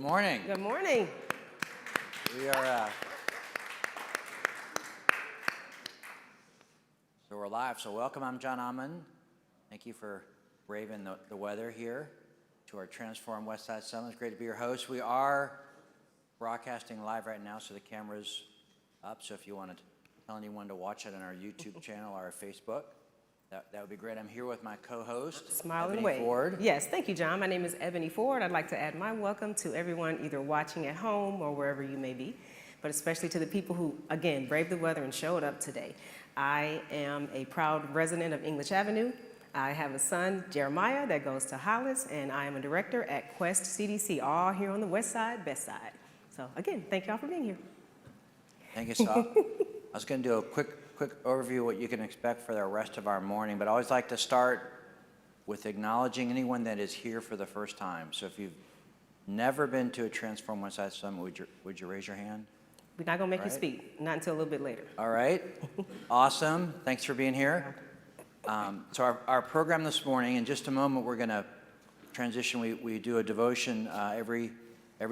morning. Good morning. We are, so we're live. So welcome, I'm John Ahmann. Thank you for braving the weather here to our Transform Westside Summit. It's great to be your host. We are broadcasting live right now, so the camera's up. So if you want to tell anyone to watch it on our YouTube channel or our Facebook, that would be great. I'm here with my co-host, Smile and Ebony wave. Ford. Yes, thank you, John. My name is Ebony Ford. I'd like to add my welcome to everyone either watching at home or wherever you may be, but especially to the people who, again, braved the weather and showed up today. I am a proud resident of English Avenue. I have a son, Jeremiah, that goes to Hollis, and I am a director at Quest CDC, all here on the West Side, Best Side. So again, thank y'all for being here. Thank you, so I was going to do a quick overview of what you can expect for the rest of our morning, but I always like to start with acknowledging anyone that is here for the first time. So if you've never been to a Transform Westside Summit, would you raise your hand? We're not going to make you speak, not until a little bit later. All right. Awesome. Thanks for being here. So our program this morning, in just a moment, we're going to transition. We do a devotion every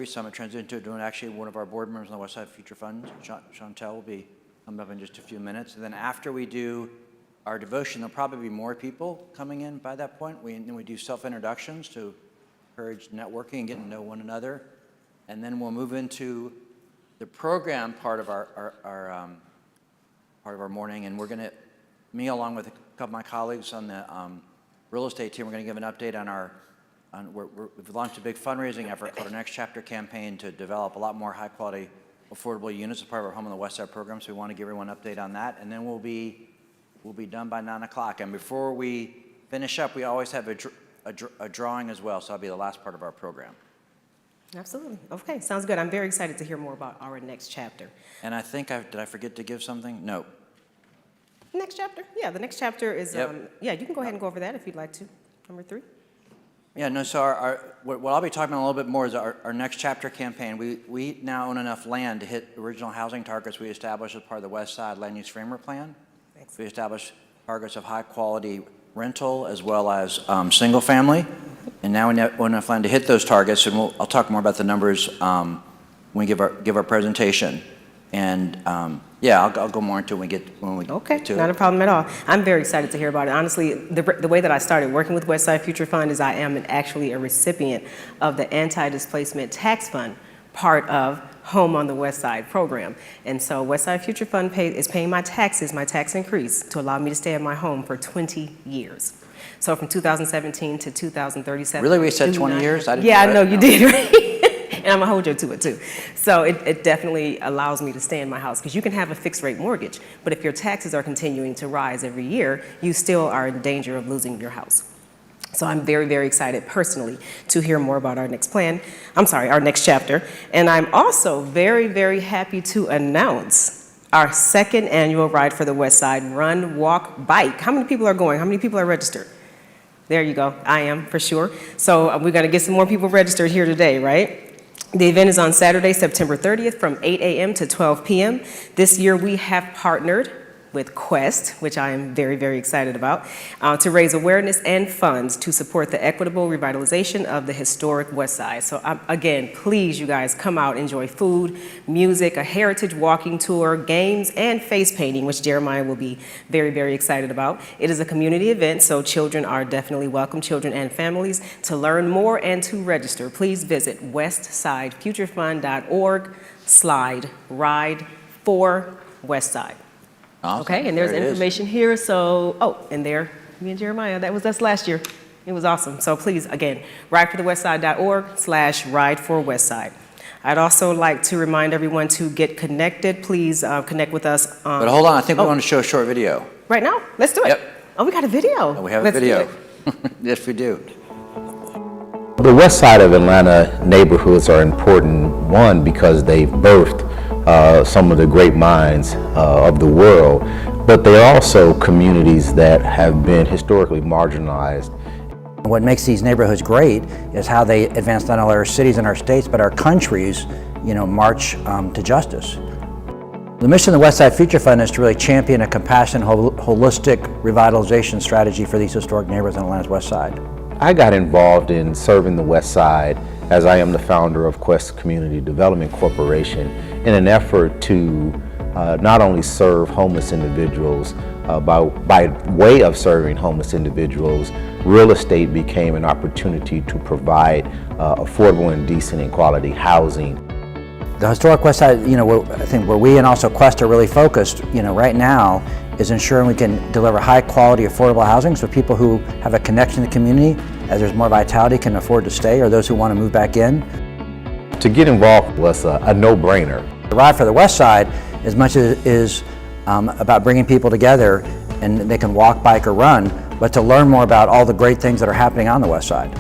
summit, transition to doing actually one of our board members on the Westside Future Fund, Shawntel, will be coming up in just a few minutes. And then after we do our devotion, there'll probably be more people coming in by that point. Then we do self-introductions to encourage networking and getting to know one another. And then we'll move into the program part of our morning. And we're going to, me along with a couple of my colleagues on the real estate team, we're going to give an update on we've launched a big fundraising effort called our Next Chapter campaign to develop a lot more high-quality, affordable units as part of our Home on the West Side program. So we want to give everyone an update on that, and then we'll be done by 9 o'clock. And before we finish up, we always have a drawing as well. So that'll be the last part of our program. Absolutely. Okay, sounds good. I'm very excited to hear more about our next chapter. And I think did I forget to give something? No. Next chapter? Yeah, the next chapter is, Yep. yeah, you can go ahead and go over that if you'd like to. Number 3. Yeah, no, so what I'll be talking about a little bit more is our Next Chapter campaign. We now own enough land to hit original housing targets we established as part of the West Side Land Use Framework Plan. Thanks. We established targets of high-quality rental as well as single family. And now we own enough land to hit those targets, and I'll talk more about the numbers when we give our presentation. And yeah, I'll go more into it when we get to it. Not a problem at all. I'm very excited to hear about it. Honestly, the way that I started working with Westside Future Fund is I am actually a recipient of the Anti-Displacement Tax Fund, part of Home on the West Side program. And so Westside Future Fund is paying my taxes, my tax increase, to allow me to stay in my home for 20 years. So from 2017 to 2037. Really? We said 20 years? I know you did, right? And I'm a hold you to it too. So it definitely allows me to stay in my house, because you can have a fixed rate mortgage, but if your taxes are continuing to rise every year, you still are in danger of losing your house. So I'm very, very excited personally to hear more about our next chapter. And I'm also very, very happy to announce our second annual Ride for the West Side Run, Walk, Bike. How many people are going? How many people are registered? There you go. I am, for sure. So we're going to get some more people registered here today, right? The event is on Saturday, September 30th from 8 a.m. to 12 p.m. This year we have partnered with Quest, which I am very, very excited about, to raise awareness and funds to support the equitable revitalization of the historic West Side. So again, please, you guys, come out, enjoy food, music, a heritage walking tour, games, and face painting, which Jeremiah will be very, very excited about. It is a community event, so children are definitely welcome, children and families. To learn more and to register, please visit westsidefuturefund.org/ride4westside. Awesome. Okay, and there's information here. So, and there, me and Jeremiah, that was us last year. It was awesome. So please, again, rideforthewestside.org/ride4westside. I'd also like to remind everyone to get connected. Please connect with us. But hold on, I think we want to show a short video. Right now? Let's do it. Yep. Oh, we got a video. Oh, we have a video. Yes, we do. The west side of Atlanta neighborhoods are important, one, because they've birthed some of the great minds of the world, but they're also communities that have been historically marginalized. What makes these neighborhoods great is how they advance not only our cities and our states, but our countries, march to justice. The mission of the Westside Future Fund is to really champion a compassionate, holistic revitalization strategy for these historic neighborhoods on Atlanta's West Side. I got involved in serving the West Side as I am the founder of Quest Community Development Corporation, in an effort to not only serve homeless individuals, by way of serving homeless individuals, real estate became an opportunity to provide affordable and decent and quality housing. The historic Westside, I think where we and also Quest are really focused, right now is ensuring we can deliver high quality, affordable housing so people who have a connection to the community, as there's more vitality, can afford to stay, or those who want to move back in. To get involved was a no-brainer. The Ride for the Westside, as much as it is about bringing people together and they can walk, bike, or run, but to learn more about all the great things that are happening on the Westside.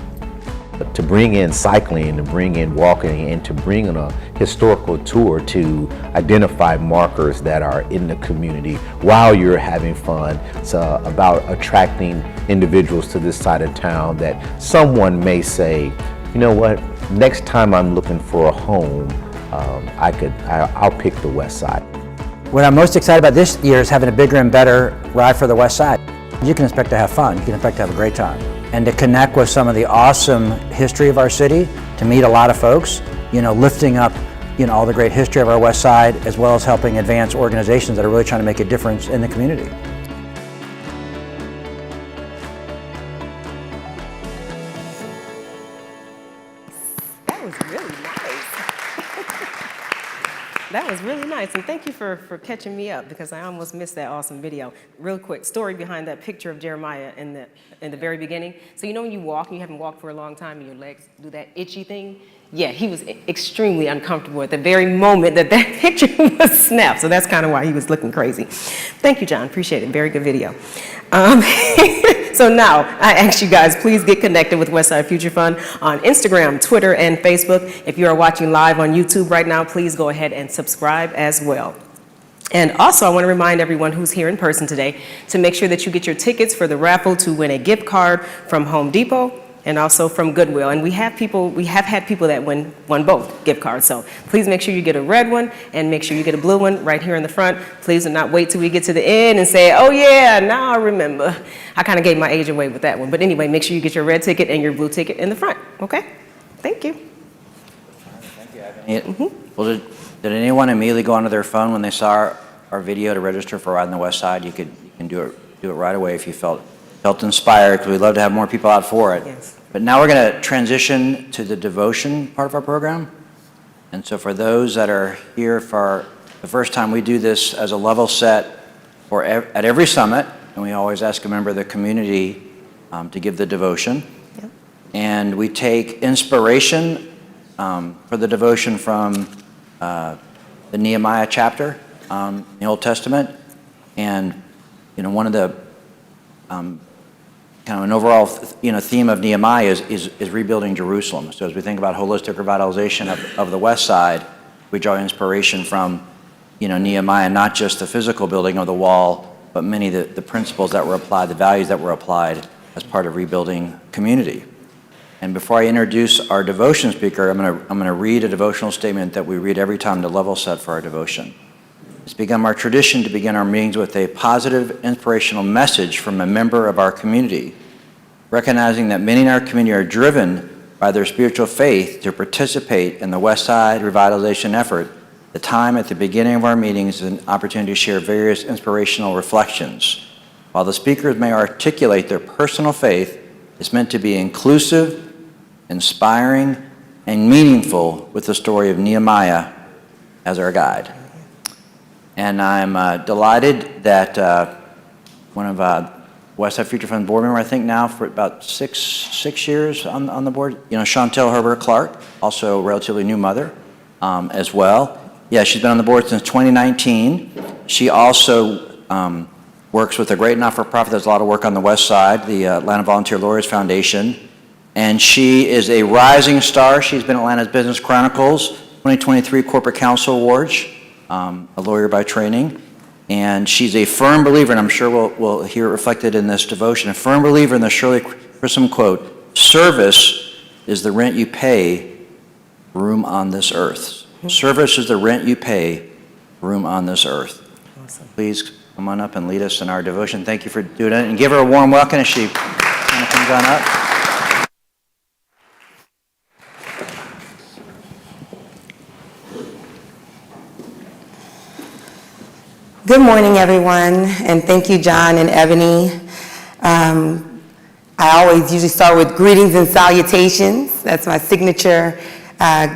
To bring in cycling, to bring in walking, and to bring in a historical tour to identify markers that are in the community while you're having fun. It's about attracting individuals to this side of town that someone may say, you know what, next time I'm looking for a home, I'll pick the Westside. What I'm most excited about this year is having a bigger and better Ride for the Westside. You can expect to have fun, you can expect to have a great time, and to connect with some of the awesome history of our city, to meet a lot of folks, lifting up, all the great history of our Westside, as well as helping advance organizations that are really trying to make a difference in the community. That was really nice. That was really nice, and thank you for catching me up, because I almost missed that awesome video. Real quick story behind that picture of Jeremiah in the very beginning. So when you walk and you haven't walked for a long time and your legs do that itchy thing? Yeah, he was extremely uncomfortable at the very moment that picture was snapped. So that's kind of why he was looking crazy. Thank you, John. Appreciate it. Very good video. So now, I ask you guys, please get connected with Westside Future Fund on Instagram, Twitter, and Facebook. If you are watching live on YouTube right now, please go ahead and subscribe as well. And also, I want to remind everyone who's here in person today to make sure that you get your tickets for the raffle to win a gift card from Home Depot and also from Goodwill. And we have had people that won both gift cards. So please make sure you get a red one and make sure you get a blue one right here in the front. Please do not wait till we get to the end and say, oh yeah, now I remember. I kind of gave my age away with that one. But anyway, make sure you get your red ticket and your blue ticket in the front, okay? Thank you. Thank you, Well, did anyone immediately go onto their phone when they saw our video to register for Ride on the Westside? You can do it right away if you felt inspired, because we'd love to have more people out for it. Yes. But now we're going to transition to the devotion part of our program. And so for those that are here for the first time, we do this as a level set at every summit, and we always ask a member of the community to give the devotion. Yep. And we take inspiration for the devotion from the Nehemiah chapter in the Old Testament. And one of the kind of an overall theme of Nehemiah is rebuilding Jerusalem. So as we think about holistic revitalization of the Westside, we draw inspiration from Nehemiah, not just the physical building of the wall, but many of the principles that were applied, the values that were applied as part of rebuilding community. And before I introduce our devotion speaker, I'm going to read a devotional statement that we read every time to level set for our devotion. It's become our tradition to begin our meetings with a positive, inspirational message from a member of our community, recognizing that many in our community are driven by their spiritual faith to participate in the Westside revitalization effort. The time at the beginning of our meetings is an opportunity to share various inspirational reflections. While the speakers may articulate their personal faith, it's meant to be inclusive, inspiring, and meaningful, with the story of Nehemiah as our guide. And I'm delighted that one of Westside Future Fund board member, I think now for about six years on the board, Shawntel Hebert Clark, also a relatively new mother as well. Yeah, she's been on the board since 2019. She also works with a great not-for-profit that does a lot of work on the West Side, the Atlanta Volunteer Lawyers Foundation. And she is a rising star. She's been Atlanta's Business Chronicles 2023 Corporate Counsel Awards, a lawyer by training. And she's a firm believer, and I'm sure we'll hear it reflected in this devotion, a firm believer in the Shirley Chisholm quote, "Service is the rent you pay, room on this earth." Service is the rent you pay, room on this earth. Awesome. Please come on up and lead us in our devotion. Thank you for doing it. And give her a warm welcome as she kind of comes on up. Good morning, everyone, and thank you, John and Ebony. I always usually start with greetings and salutations. That's my signature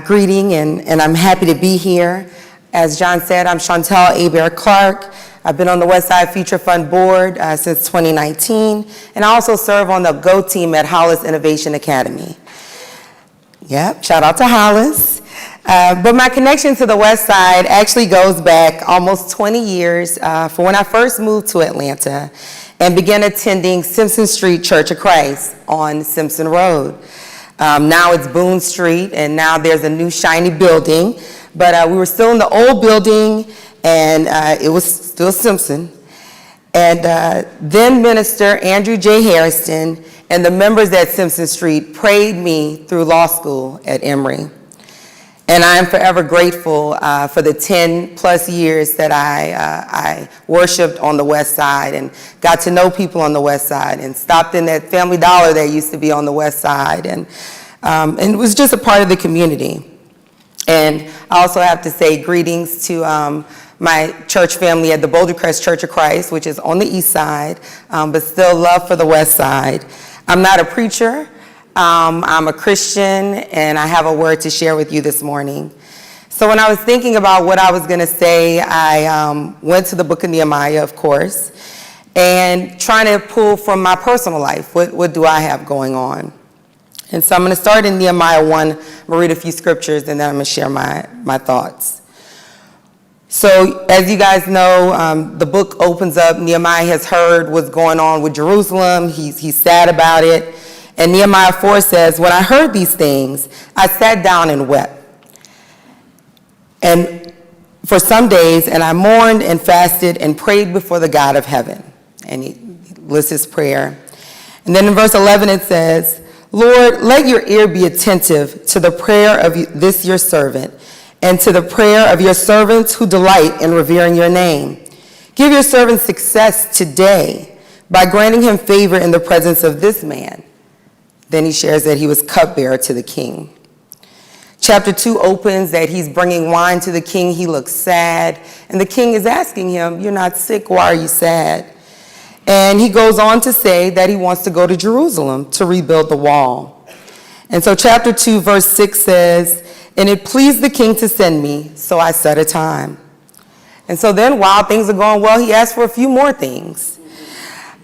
greeting, and I'm happy to be here. As John said, I'm Shawntel Hebert Clark. I've been on the Westside Future Fund Board since 2019, and I also serve on the GO team at Hollis Innovation Academy. Yep, shout out to Hollis. But my connection to the Westside actually goes back almost 20 years for when I first moved to Atlanta and began attending Simpson Street Church of Christ on Simpson Road. Now it's Boone Street, and now there's a new shiny building, but we were still in the old building, and it was still Simpson. And then Minister Andrew J. Harrison and the members at Simpson Street prayed me through law school at Emory. And I am forever grateful for the 10 plus years that I worshiped on the West Side and got to know people on the West Side and stopped in that Family Dollar that used to be on the West Side, and was just a part of the community. And I also have to say greetings to my church family at the Boulder Crest Church of Christ, which is on the East Side, but still love for the West Side. I'm not a preacher. I'm a Christian, and I have a word to share with you this morning. So when I was thinking about what I was going to say, I went to the book of Nehemiah, of course, and trying to pull from my personal life, what do I have going on? And so I'm going to start in Nehemiah 1. I'm going to read a few scriptures, and then I'm going to share my thoughts. So as you guys know, the book opens up. Nehemiah has heard what's going on with Jerusalem. He's sad about it. And Nehemiah 4 says, when I heard these things, I sat down and wept. And for some days, and I mourned and fasted and prayed before the God of heaven. And he lists his prayer. And then in verse 11 it says, Lord, let your ear be attentive to the prayer of this your servant, and to the prayer of your servants who delight in revering your name. Give your servant success today by granting him favor in the presence of this man. Then he shares that he was cupbearer to the king. Chapter 2 opens that he's bringing wine to the king. He looks sad. And the king is asking him, you're not sick, why are you sad? And he goes on to say that he wants to go to Jerusalem to rebuild the wall. And so chapter 2, verse 6 says, and it pleased the king to send me, so I set a time. And so then while things are going well, he asked for a few more things.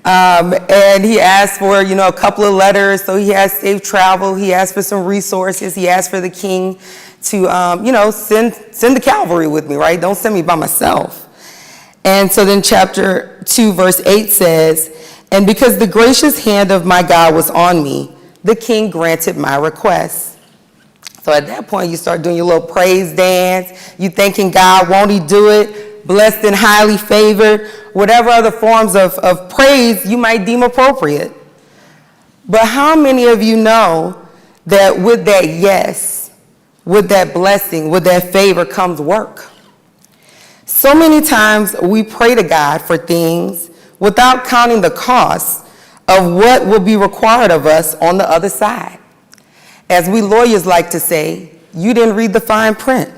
And he asked for, a couple of letters, so he has safe travel. He asked for some resources. He asked for the king to, send the cavalry with me, right? Don't send me by myself. And so then chapter 2, verse 8 says, and because the gracious hand of my God was on me, the king granted my request. So at that point, you start doing your little praise dance. You thanking God, won't he do it? Blessed and highly favored. Whatever other forms of praise you might deem appropriate. But how many of you know that with that yes, with that blessing, with that favor comes work? So many times we pray to God for things without counting the cost of what will be required of us on the other side. As we lawyers like to say, you didn't read the fine print.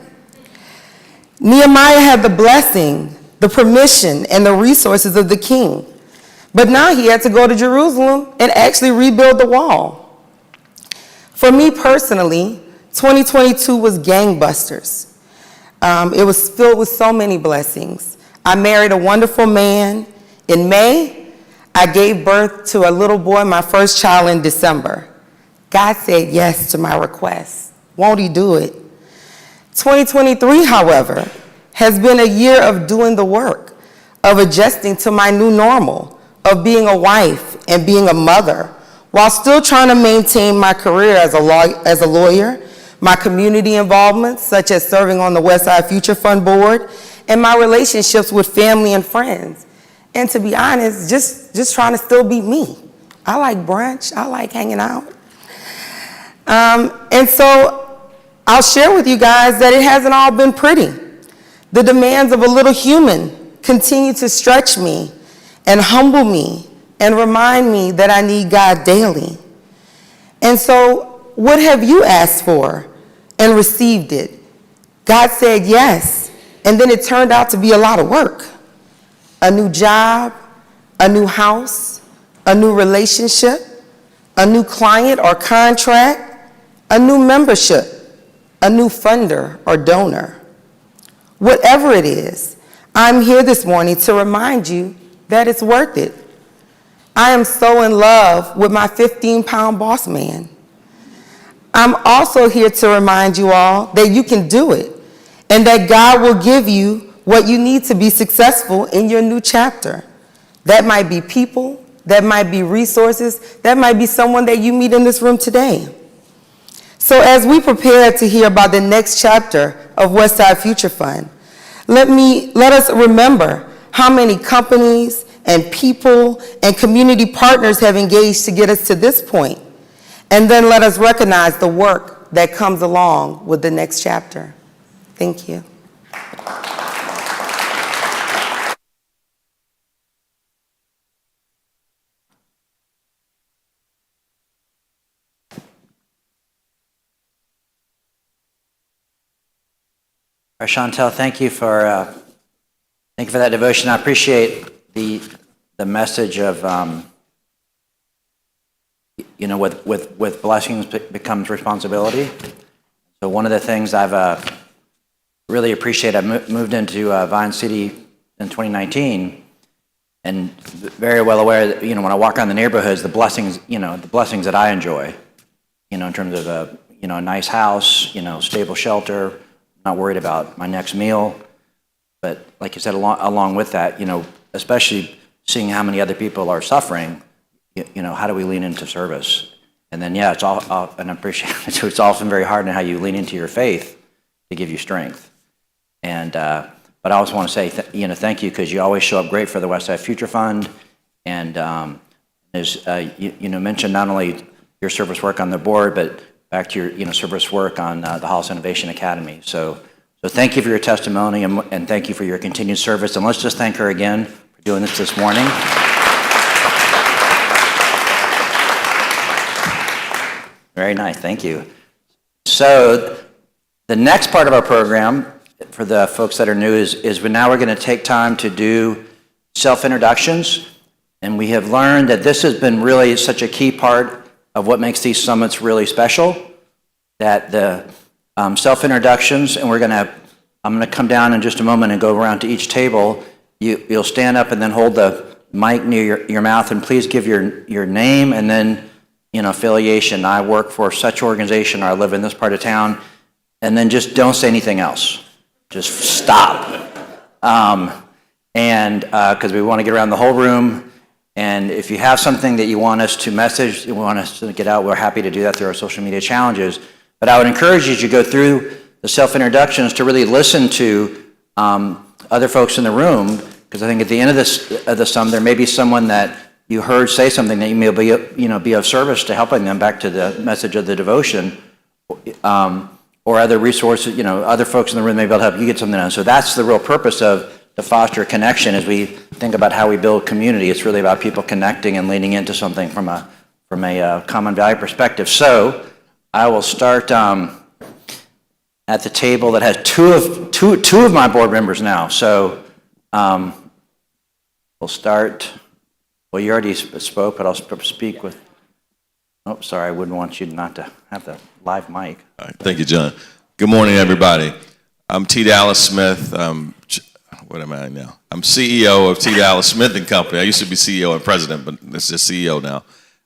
Nehemiah had the blessing, the permission, and the resources of the king. But now he had to go to Jerusalem and actually rebuild the wall. For me personally, 2022 was gangbusters. It was filled with so many blessings. I married a wonderful man. In May, I gave birth to a little boy, my first child, in December. God said yes to my request. Won't he do it? 2023, however, has been a year of doing the work, of adjusting to my new normal, of being a wife and being a mother, while still trying to maintain my career as a lawyer, my community involvements, such as serving on the Westside Future Fund Board, and my relationships with family and friends. And to be honest, just trying to still be me. I like brunch, I like hanging out. And so I'll share with you guys that it hasn't all been pretty. The demands of a little human continue to stretch me and humble me and remind me that I need God daily. And so what have you asked for and received it? God said yes, and then it turned out to be a lot of work. a new job, a new house, a new relationship, a new client or contract, a new membership, a new funder or donor. Whatever it is, I'm here this morning to remind you that it's worth it. I am so in love with my 15-pound boss man. I'm also here to remind you all that you can do it and that God will give you what you need to be successful in your new chapter. That might be people, that might be resources, that might be someone that you meet in this room today. So as we prepare to hear about the next chapter of Westside Future Fund, let us remember how many companies and people and community partners have engaged to get us to this point. And then let us recognize the work that comes along with the next chapter. Thank you. Shawntel, thank you for that devotion. I appreciate the message of with blessings becomes responsibility. So one of the things I've really appreciated, I moved into Vine City in 2019, and very well aware that when I walk around the neighborhoods, the blessings that I enjoy, in terms of a nice house, stable shelter. Not worried about my next meal, but like you said, along with that, especially seeing how many other people are suffering, how do we lean into service? And then, it's all, and I appreciate it too, it's often very hard in how you lean into your faith to give you strength. And, but I also want to say, thank you, because you always show up great for the Westside Future Fund. And as you mentioned, not only your service work on the board, but back to your service work on the Hollis Innovation Academy. So thank you for your testimony, and thank you for your continued service. And let's just thank her again for doing this morning. Very nice, thank you. So the next part of our program, for the folks that are new, is now we're going to take time to do self-introductions. And we have learned that this has been really such a key part of what makes these summits really special, that the self-introductions, and I'm going to come down in just a moment and go around to each table. You'll stand up and then hold the mic near your mouth, and please give your name and then affiliation. I work for such organization, or I live in this part of town, and then just don't say anything else. Just stop. And because we want to get around the whole room. And if you have something that you want us to message, you want us to get out, we're happy to do that through our social media challenges. But I would encourage you as you go through the self-introductions to really listen to other folks in the room, because I think at the end of the sum, there may be someone that you heard say something that you may be of service to helping them back to the message of the devotion, or other resources, other folks in the room may be able to help you get something done. So that's the real purpose of to foster connection as we think about how we build community. It's really about people connecting and leaning into something from a common value perspective. So I will start at the table that has two of my board members now. So we'll start. Well, you already spoke, but I'll speak with. Oh, sorry, I wouldn't want you not to have the live mic. All right, thank you, John. Good morning, everybody. I'm T. Dallas Smith. What am I now? I'm CEO of T. Dallas Smith & Company. I used to be CEO and president, but it's just CEO now.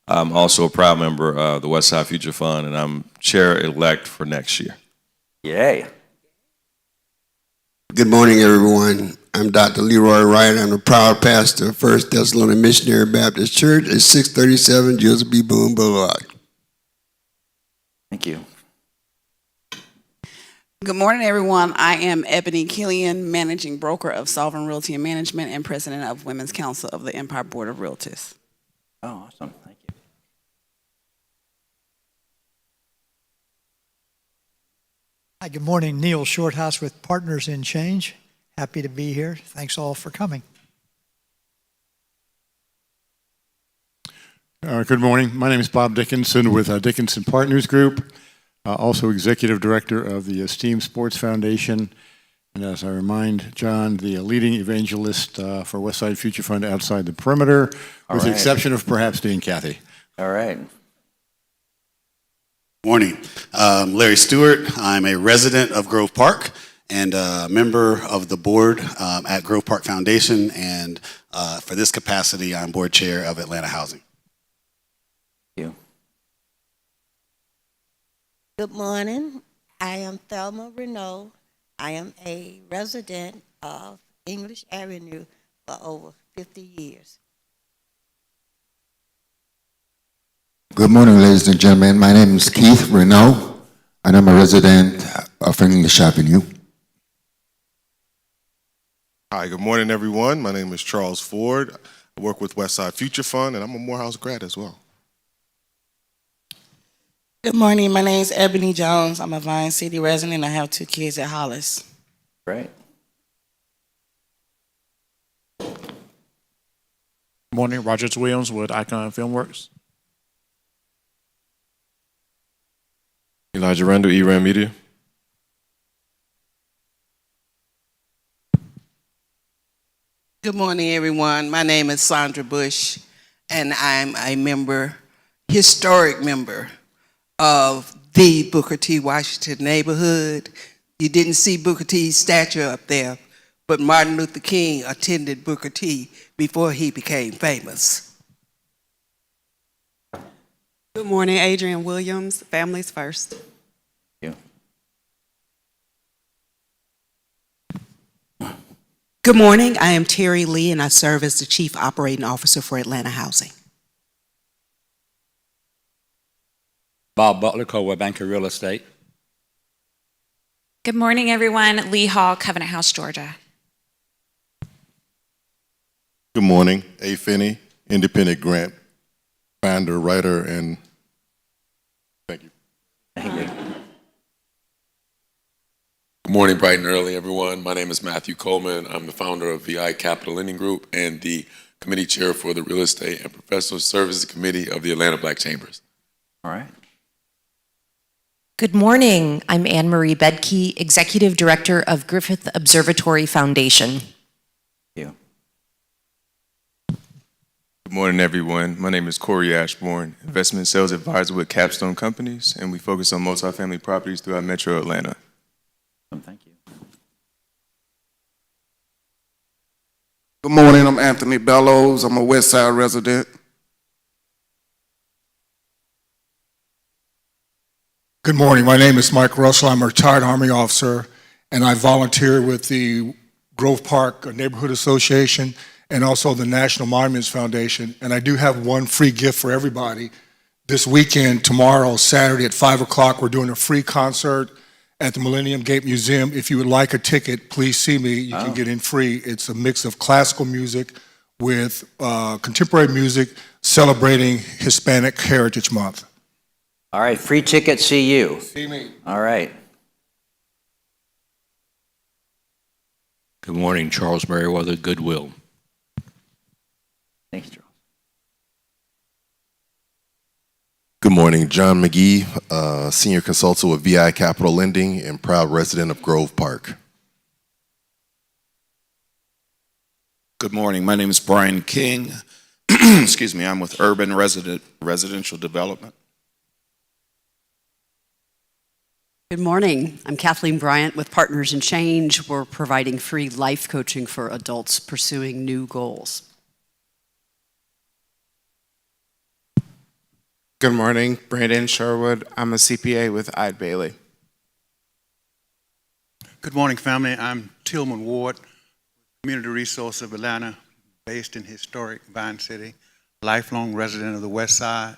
I'm also a proud member of the Westside Future Fund, and I'm chair-elect for next year. Yay. Good morning, everyone. I'm Dr. Leroy Wright. I'm the proud pastor of First Thessalonian Missionary Baptist Church at 637 Joseph B. Boone Boulevard. Thank you. Good morning, everyone. I am Ebony Killian, Managing Broker of Sovereign Realty and Management and President of Women's Council of the Empire Board of Realtors. Oh, awesome. Thank you. Hi, good morning. Neil Shorthouse with Partners in Change. Happy to be here. Thanks all for coming. Good morning. My name is Bob Dickinson with Dickinson Partners Group, also Executive Director of the Esteemed Sports Foundation, And as I remind John, the leading evangelist for Westside Future Fund outside the perimeter, with the right. exception of perhaps Dean Cathy. All right. Morning. Larry Stewart. I'm a resident of Grove Park and a member of the board at Grove Park Foundation. And for this capacity, I'm board chair of Atlanta Housing. Thank you. Good morning. I am Thelma Renault. I am a resident of English Avenue for over 50 years. Good morning, ladies and gentlemen. My name is Keith Renault, and I'm a resident of English Avenue. Hi, good morning, everyone. My name is Charles Ford. I work with Westside Future Fund, and I'm a Morehouse grad as well. Good morning. My name is Ebony Jones. I'm a Vine City resident. I have 2 kids at Hollis. Great. Good morning. Rogers Williams with Icon Filmworks. Elijah Randall, E-Ram Media. Good morning, everyone. My name is Sandra Bush, and I'm a member, historic member of the Booker T. Washington neighborhood. You didn't see Booker T's statue up there, but Martin Luther King attended Booker T before he became famous. Good morning, Adrian Williams, Families First. Thank you. Good morning. I am Terry Lee, and I serve as the Chief Operating Officer for Atlanta Housing. Bob Butler, co-web banker, real estate. Good morning, everyone. Lee Hall, Covenant House, Georgia. Good morning. A. Finney, independent grant founder, writer, and thank you. Thank you. Good morning, bright and early, everyone. My name is Matthew Coleman. I'm the founder of VI Capital Lending Group and the committee chair for the Real Estate and Professional Services Committee of the Atlanta Black Chambers. All right. Good morning. I'm Anne Marie Bedke, Executive Director of Griffith Observatory Foundation. Thank you. Good morning, everyone. My name is Corey Ashbourne, Investment Sales Advisor with Capstone Companies, and we focus on multifamily properties throughout Metro Atlanta. Thank you. Good morning. I'm Anthony Bellows. I'm a Westside resident. Good morning. My name is Mike Russell. I'm a retired Army officer, and I volunteer with the Grove Park Neighborhood Association and also the National Monuments Foundation. And I do have one free gift for everybody. This weekend, tomorrow, Saturday at 5 o'clock, we're doing a free concert at the Millennium Gate Museum. If you would like a ticket, please see me. You can get in free. It's a mix of classical music with contemporary music celebrating Hispanic Heritage Month. All right, free ticket, see you. See me. All right. Good morning, Charles Merriweather, Goodwill. Thanks, Charles. Good morning. John McGee, Senior Consultant with VI Capital Lending and proud resident of Grove Park. Good morning. My name is Brian King. Excuse me. I'm with Urban Residential Development. Good morning. I'm Kathleen Bryant with Partners in Change. We're providing free life coaching for adults pursuing new goals. Good morning, Brandon Sherwood. I'm a CPA with Eide Bailey. Good morning, family. I'm Tillman Ward, Community Resource of Atlanta, based in historic Vine City, lifelong resident of the West Side,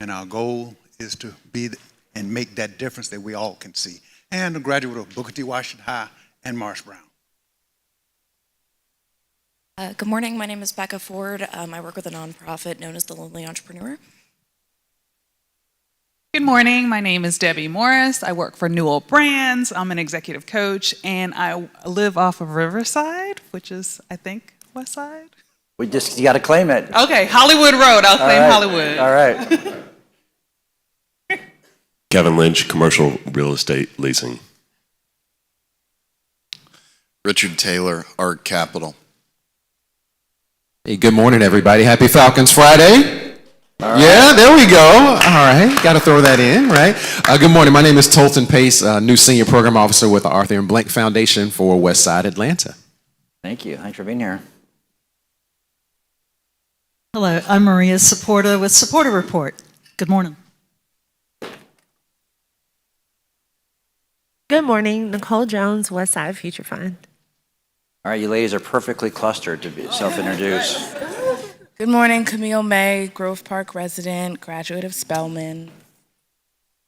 and our goal is to be and make that difference that we all can see. And a graduate of Booker T. Washington High and Marsh Brown. Good morning. My name is Becca Ford. I work with a nonprofit known as the Lonely Entrepreneur. Good morning. My name is Debbie Morris. I work for Newell Brands. I'm an executive coach, and I live off of Riverside, which is, I think, West Side. You got to claim it. Okay, Hollywood Road. I'll claim Hollywood. All right. Kevin Lynch, Commercial Real Estate Leasing. Richard Taylor, Art Capital. Hey, good morning, everybody. Happy Falcons Friday. Yeah, there we go. All right, got to throw that in, right? Good morning. My name is Tolton Pace, new Senior Program Officer with the Arthur M. Blank Foundation for Westside Atlanta. Thank you. Thanks for being here. Hello, I'm Maria Supporta with Supporta Report. Good morning. Good morning, Nicole Jones, Westside Future Fund. All right, you ladies are perfectly clustered to be self-introduce. Good morning, Camille May, Grove Park resident, graduate of Spelman.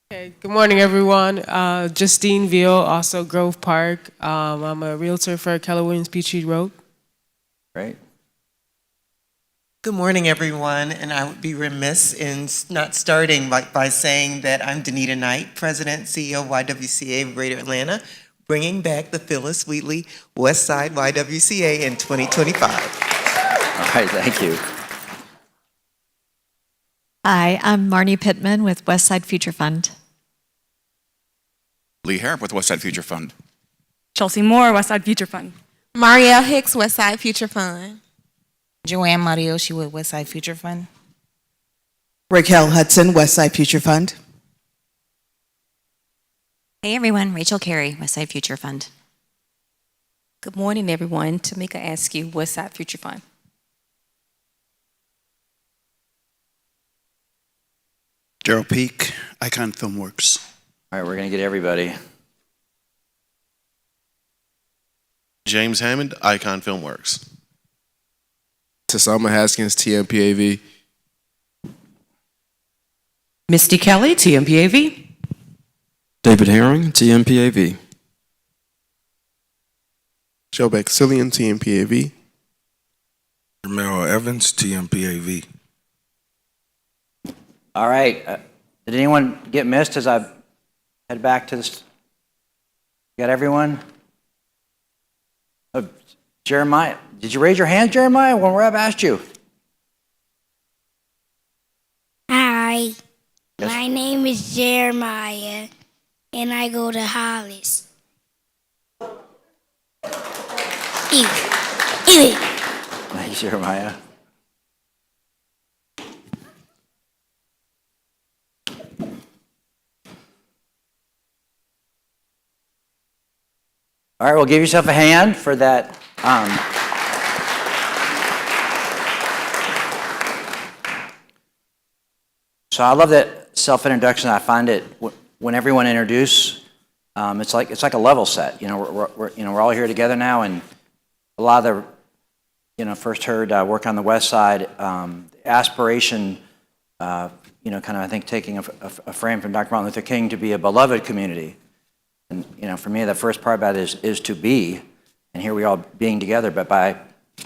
Okay, good morning, everyone. Justine Veal, also Grove Park. I'm a realtor for Keller Williams Peachtree Road. Great. Good morning, everyone, and I would be remiss in not starting by saying that I'm Danita Knight, President, CEO of YWCA of Greater Atlanta, bringing back the Phyllis Wheatley Westside YWCA in 2025. All right, thank you. Hi, I'm Marnie Pittman with Westside Future Fund. Lee Harrop with Westside Future Fund. Chelsea Moore, Westside Future Fund. Marielle Hicks, Westside Future Fund. Joanne Marioshi with Westside Future Fund. Raquel Hudson, Westside Future Fund. Hey everyone, Rachel Carey, Westside Future Fund. Good morning everyone, Tamika Askew, Westside Future Fund. Gerald Peak, Icon Filmworks. All right, we're going to get everybody. James Hammond, Icon Filmworks. Tasama Haskins, TMPAV. Misty Kelly, TMPAV. David Herring, TMPAV. Joe Baxillian, TMPAV. Merrill Evans, TMPAV. All right. Did anyone get missed as I head back to this? Got everyone? Jeremiah, did you raise your hand, Jeremiah, when Reb asked you? Hi, Yes. my name is Jeremiah, and I go to Hollis. Thanks, Jeremiah. All right, well, give yourself a hand for that. So I love that self-introduction. I find it when everyone introduces, it's like a level set. You know, we're all here together now, and a lot of the, first heard work on the West Side, aspiration. Kind of I think taking a frame from Dr. Martin Luther King to be a beloved community. And for me, the first part about it is to be, and here we all being together, but by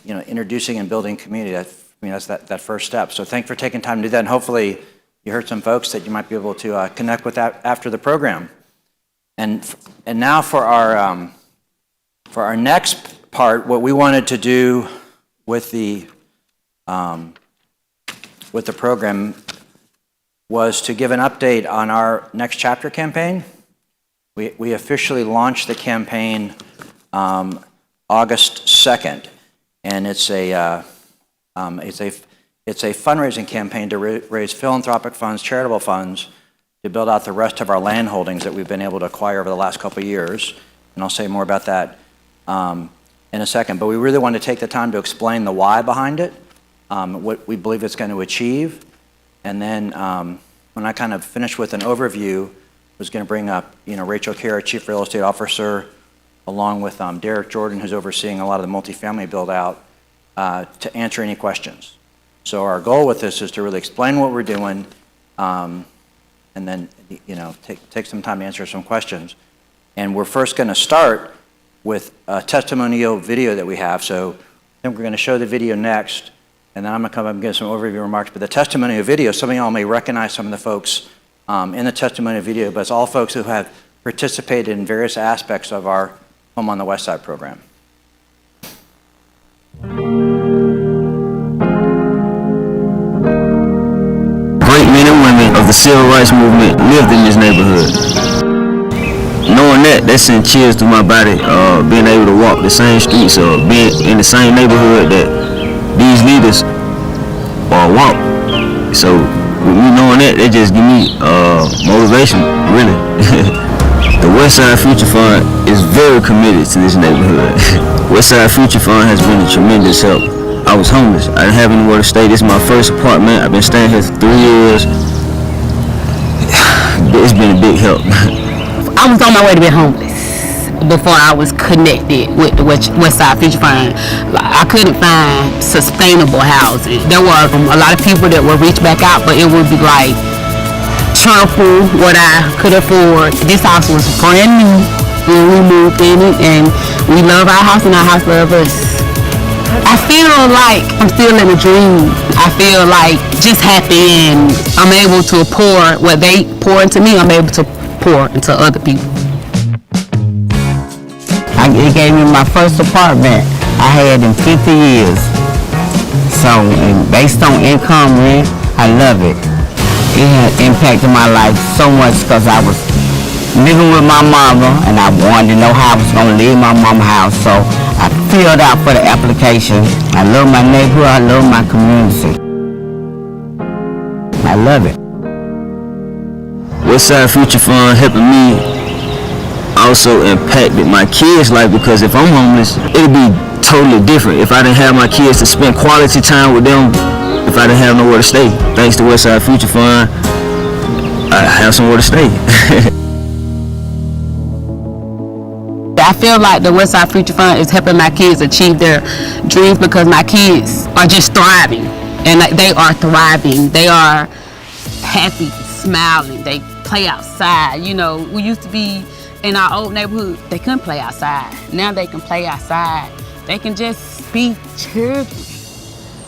introducing and building community, that's that first step. So thanks for taking time to do that, and hopefully you heard some folks that you might be able to connect with that after the program. And now for our next part, what we wanted to do with the program was to give an update on our Next Chapter campaign. We officially launched the campaign August 2nd, and it's a fundraising campaign to raise philanthropic funds, charitable funds, to build out the rest of our land holdings that we've been able to acquire over the last couple of years. And I'll say more about that in a second. But we really want to take the time to explain the why behind it, what we believe it's going to achieve, and then when I kind of finish with an overview, was going to bring up, Rachel Carey, Chief Real Estate Officer, along with Derrick Jordan, who's overseeing a lot of the multifamily build out, to answer any questions. So our goal with this is to really explain what we're doing, and then take some time to answer some questions. And we're first going to start with a testimonial video that we have. So I think we're going to show the video next, and then I'm going to come up and give some overview remarks. But the testimonial video, some of y'all may recognize some of the folks in the testimonial video, but it's all folks who have participated in various aspects of our Home on the West Side program. Great men and women of the civil rights movement lived in this neighborhood. knowing that sent chills through my body. Being able to walk the same streets or being in the same neighborhood that these leaders walk. So with me knowing that just give me motivation, really. The Westside Future Fund is very committed to this neighborhood. Westside Future Fund has been a tremendous help. I was homeless. I didn't have anywhere to stay. This is my first apartment. I've been staying here for 3 years. It's been a big help. I was on my way to be homeless before I was connected with the Westside Future Fund. I couldn't find sustainable housing. There were a lot of people that would reach back out, but it would be like triple what I could afford. This house was brand new when we moved in it, and we love our house and our house loves us. I feel like I'm still in a dream. I feel like just happy, and I'm able to pour what they pour into me, I'm able to pour into other people. It gave me my first apartment I had in 50 years. So, and based on income rent, I love it. It had impacted my life so much because I was living with my mama and I wanted to know how I was going to live in my mama's house. So I filled out for the application. I love my neighborhood. I love my community. I love it. Westside Future Fund helping me also impacted my kids' life, because if I'm homeless, it'd be totally different if I didn't have my kids to spend quality time with them. If I didn't have nowhere to stay, thanks to Westside Future Fund, I have somewhere to stay. I feel like the Westside Future Fund is helping my kids achieve their dreams because my kids are just thriving, and they are thriving. They are happy, smiling. They play outside. You know, we used to be in our old neighborhood, they couldn't play outside. Now they can play outside. They can just be children.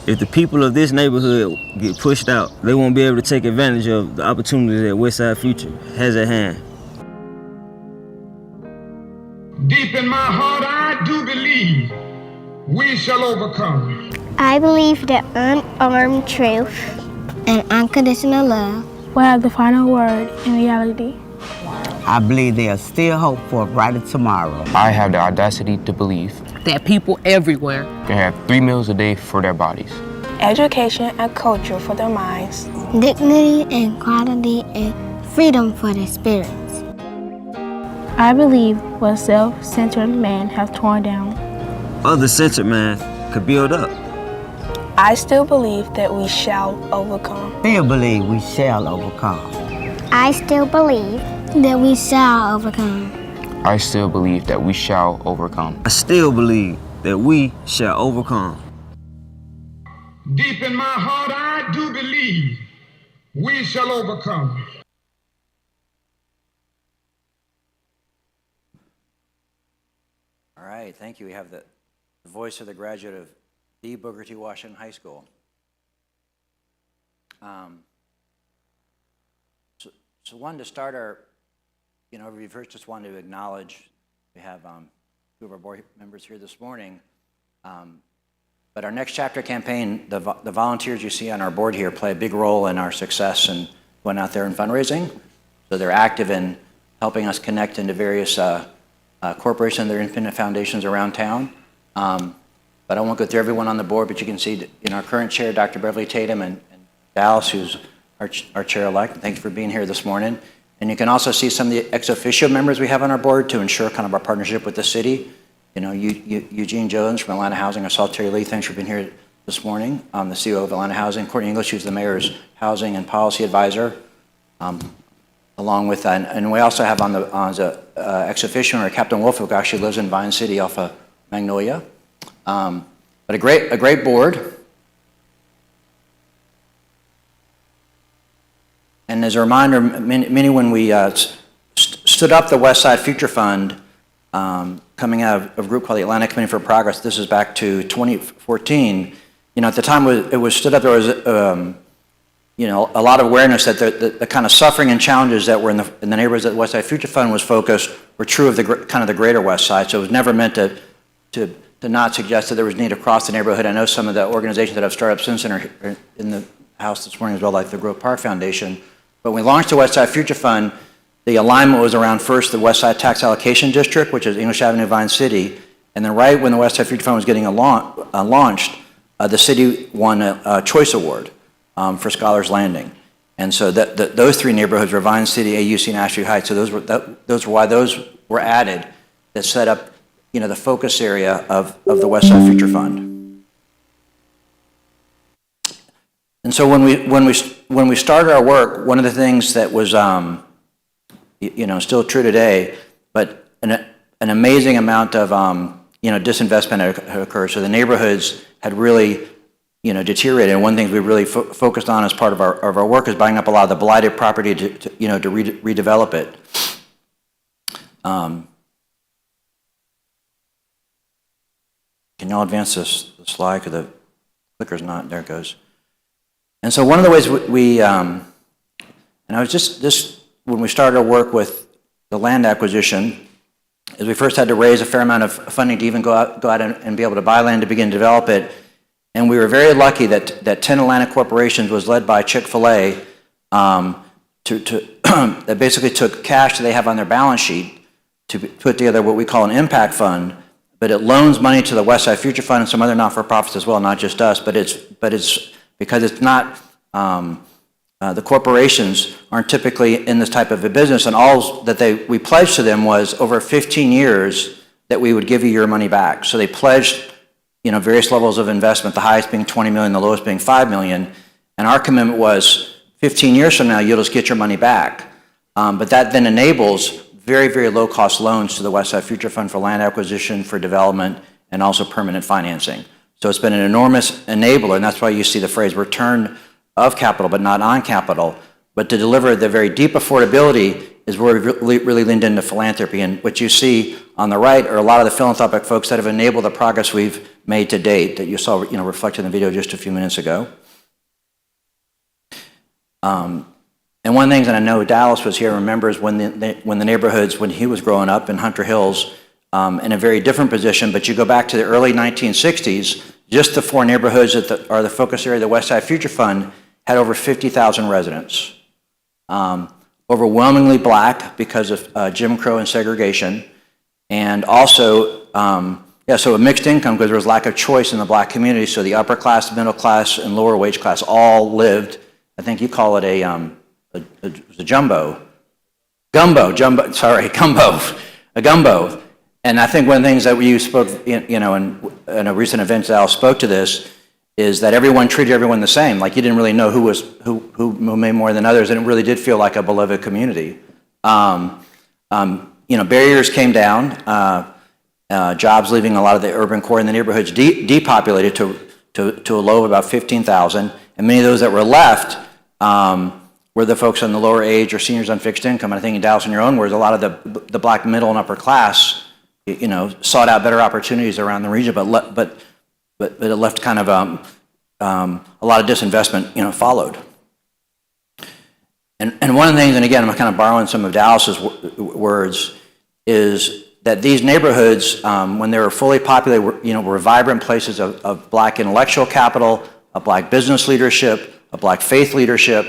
If the people of this neighborhood get pushed out, they won't be able to take advantage of the opportunities that Westside Future has at hand. Deep in my heart, I do believe we shall overcome. I believe that unarmed truth and unconditional love will have the final word in reality. I believe there's still hope for a brighter tomorrow. I have the audacity to believe that people everywhere can have 3 meals a day for their bodies, education and culture for their minds, dignity and quality and freedom for their spirits. I believe what self-centered man has torn down, other centered man could build up. I still believe that we shall overcome. Still believe we shall overcome. I still believe that we shall overcome. I still believe that we shall overcome. I still believe that we shall overcome. Deep in my heart, I do believe we shall overcome. All right, thank you. We have the voice of the graduate of the Booker T. Washington High School. So one to start our overview, first just wanted to acknowledge we have 2 of our board members here this morning. But our Next Chapter campaign, the volunteers you see on our board here play a big role in our success and going out there and fundraising. So they're active in helping us connect into various corporations and their independent foundations around town. But I won't go through everyone on the board, but you can see in our current chair, Dr. Beverly Tatum and Dallas, who's our chair-elect. Thanks for being here this morning. And you can also see some of the ex officio members we have on our board to ensure kind of our partnership with the city. Eugene Jones from Atlanta Housing, or Terry Lee, thanks for being here this morning. The CEO of Atlanta Housing. Courtney English, who's the mayor's housing and policy advisor. Along with that, and we also have on the ex officio, Captain Wolf, who actually lives in Vine City off of Magnolia. But a great board. And as a reminder, many when we stood up the Westside Future Fund, coming out of a group called the Atlanta Committee for Progress, this is back to 2014. At the time it was stood up, there was a lot of awareness that the kind of suffering and challenges that were in the neighborhoods that the Westside Future Fund was focused were true of the kind of the greater West Side. So it was never meant to not suggest that there was need across the neighborhood. I know some of the organizations that have started up since then are in the house this morning as well, like the Grove Park Foundation. But when we launched the Westside Future Fund, the alignment was around first the Westside Tax Allocation District, which is English Avenue, Vine City, and then right when the Westside Future Fund was getting launched, the city won a choice award for Scholars Landing. And so those three neighborhoods were Vine City, AUC, and Asheview Heights. So those were why those were added that set up, the focus area of the Westside Future Fund. And so when we started our work, one of the things that was still true today, but an amazing amount of disinvestment had occurred. So the neighborhoods had really deteriorated. And one thing we really focused on as part of our work is buying up a lot of the blighted property to redevelop it. Can y'all advance this slide? Because the clicker's not, there it goes. And so one of the ways and I was just when we started our work with the land acquisition, is we first had to raise a fair amount of funding to even go out and be able to buy land to begin to develop it. And we were very lucky that 10 Atlantic Corporations was led by Chick-fil-A that basically took cash that they have on their balance sheet to put together what we call an impact fund, but it loans money to the Westside Future Fund and some other not-for-profits as well, not just us, but it's because it's not, the corporations aren't typically in this type of a business, and all that we pledged to them was over 15 years that we would give you your money back. So they pledged various levels of investment, the highest being 20 million, the lowest being 5 million. And our commitment was 15 years from now, you'll just get your money back. But that then enables very, very low cost loans to the Westside Future Fund for land acquisition, for development, and also permanent financing. So it's been an enormous enabler, and that's why you see the phrase return of capital, but not on capital. But to deliver the very deep affordability is where we really leaned into philanthropy. And what you see on the right are a lot of the philanthropic folks that have enabled the progress we've made to date that you saw reflected in the video just a few minutes ago. And one of the things that I know Dallas was here remembers when the neighborhoods, when he was growing up in Hunter Hills, in a very different position, but you go back to the early 1960s, just the four neighborhoods that are the focus area of the Westside Future Fund had over 50,000 residents. Overwhelmingly black because of Jim Crow and segregation, and also so a mixed income because there was lack of choice in the black community. So the upper class, middle class, and lower wage class all lived. I think you call it a gumbo. And I think one of the things that you spoke, in a recent event, Al spoke to this, is that everyone treated everyone the same. Like you didn't really know who made more than others, and it really did feel like a beloved community. Barriers came down, jobs leaving a lot of the urban core, and the neighborhoods depopulated to a low of about 15,000, and many of those that were left were the folks on the lower age or seniors on fixed income. And I think in Dallas, in your own words, a lot of the black middle and upper class, sought out better opportunities around the region, but it left kind of a lot of disinvestment, followed. And one of the things, and again, I'm kind of borrowing some of Dallas's words, is that these neighborhoods, when they were fully populated, were vibrant places of black intellectual capital, of black business leadership, of black faith leadership.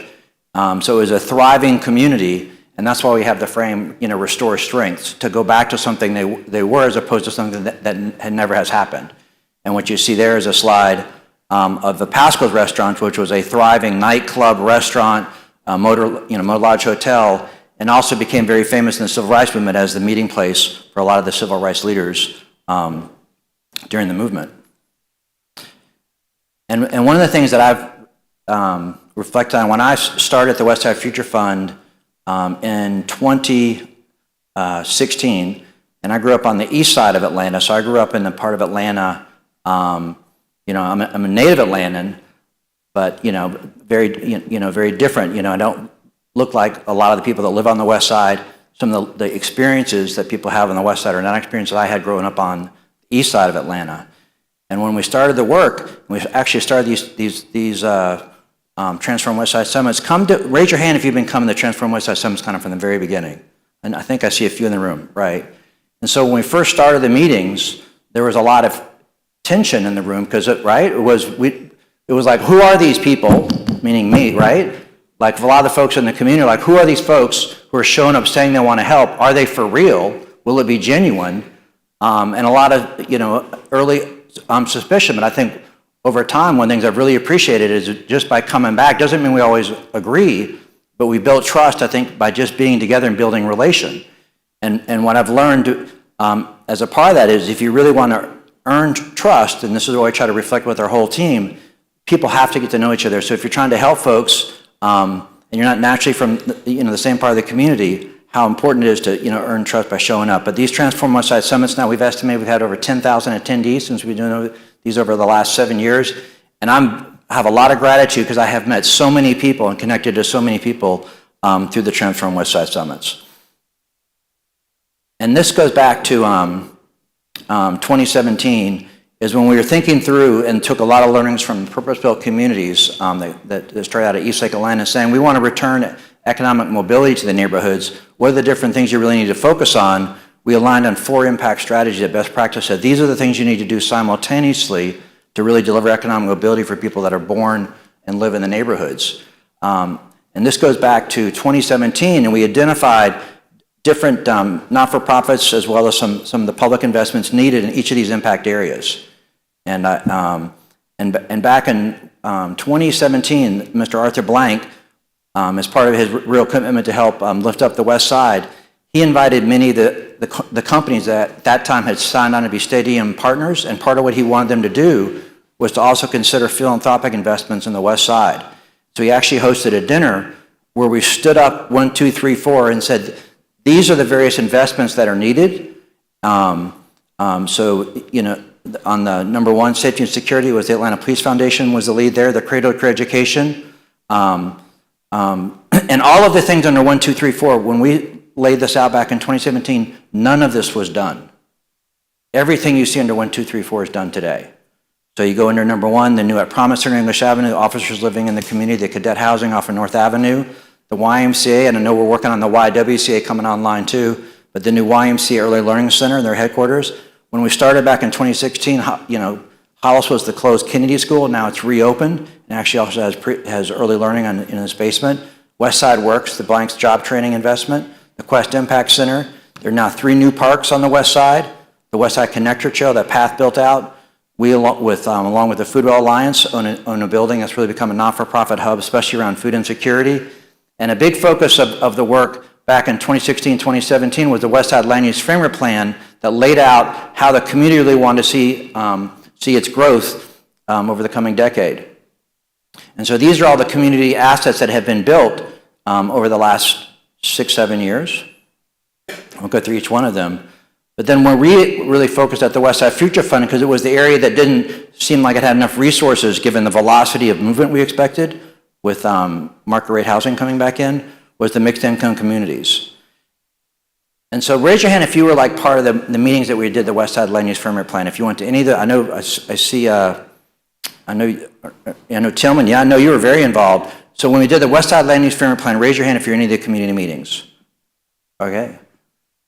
So it was a thriving community, and that's why we have the frame, restore strengths, to go back to something they were as opposed to something that never has happened. And what you see there is a slide of the Pasco's restaurant, which was a thriving nightclub, restaurant, motor lodge hotel, and also became very famous in the civil rights movement as the meeting place for a lot of the civil rights leaders during the movement. And one of the things that I've reflected on when I started the Westside Future Fund in 2016, and I grew up on the east side of Atlanta, so I grew up in the part of Atlanta. I'm a native Atlantan, but very different. I don't look like a lot of the people that live on the west side. Some of the experiences that people have on the west side are not experiences I had growing up on the east side of Atlanta. And when we started the work, we actually started these Transform Westside Summits. Raise your hand if you've been coming to Transform Westside Summits kind of from the very beginning. And I think I see a few in the room, right? And so when we first started the meetings, there was a lot of tension in the room because it was like, who are these people, meaning me, right? like a lot of the folks in the community, like who are these folks who are showing up saying they want to help? Are they for real? Will it be genuine? And a lot of, early suspicion, but I think over time, one of the things I've really appreciated is just by coming back, doesn't mean we always agree, but we build trust, I think, by just being together and building relation. And what I've learned as a part of that is if you really want to earn trust, and this is what I try to reflect with our whole team, people have to get to know each other. So if you're trying to help folks, and you're not naturally from the same part of the community, how important it is to earn trust by showing up. But these Transform Westside Summits now, we've estimated we've had over 10,000 attendees since we've been doing these over the last 7 years. And I have a lot of gratitude because I have met so many people and connected to so many people through the Transform Westside Summits. And this goes back to 2017, is when we were thinking through and took a lot of learnings from purpose-built communities that started out at East Lake Atlanta, saying we want to return economic mobility to the neighborhoods. What are the different things you really need to focus on? We aligned on 4 impact strategies that best practice said these are the things you need to do simultaneously to really deliver economic mobility for people that are born and live in the neighborhoods. And this goes back to 2017, and we identified different not-for-profits as well as some of the public investments needed in each of these impact areas. And back in 2017, Mr. Arthur Blank, as part of his real commitment to help lift up the West Side, he invited many of the companies that at that time had signed on to be stadium partners, and part of what he wanted them to do was to also consider philanthropic investments in the West Side. So he actually hosted a dinner where we stood up 1, 2, 3, 4 and said, these are the various investments that are needed. On the number 1, safety and security, was the Atlanta Police Foundation was the lead there, the Cradle to Career Education. And all of the things under 1, 2, 3, 4, when we laid this out back in 2017, none of this was done. Everything you see under 1, 2, 3, 4 is done today. So you go under number 1, the new at Promise Center, English Avenue, officers living in the community, the cadet housing off of North Avenue, the YMCA, and I know we're working on the YWCA coming online too, but the new YMCA Early Learning Center and their headquarters. When we started back in 2016, Hollis was the closed Kennedy School. Now it's reopened and actually also has early learning in its basement. Westside Works, the Blank's job training investment, the Quest Impact Center. There are now 3 new parks on the West Side. The West Side Connector Trail, that path built out. We, along with the Foodwell Alliance, own a building that's really become a not-for-profit hub, especially around food insecurity. And a big focus of the work back in 2016, 2017 was the Westside Land Use Framework Plan that laid out how the community really wanted to see its growth over the coming decade. And so these are all the community assets that have been built over the last 6, 7 years. I'll go through each one of them. But then when we really focused at the Westside Future Fund, because it was the area that didn't seem like it had enough resources given the velocity of movement we expected with market rate housing coming back in, was the mixed income communities. And so raise your hand if you were like part of the meetings that we did, the Westside Land Use Framework Plan. If you went to any of the, I know Tillman, yeah, I know you were very involved. So when we did the Westside Land Use Framework Plan, raise your hand if you're in any of the community meetings. Okay.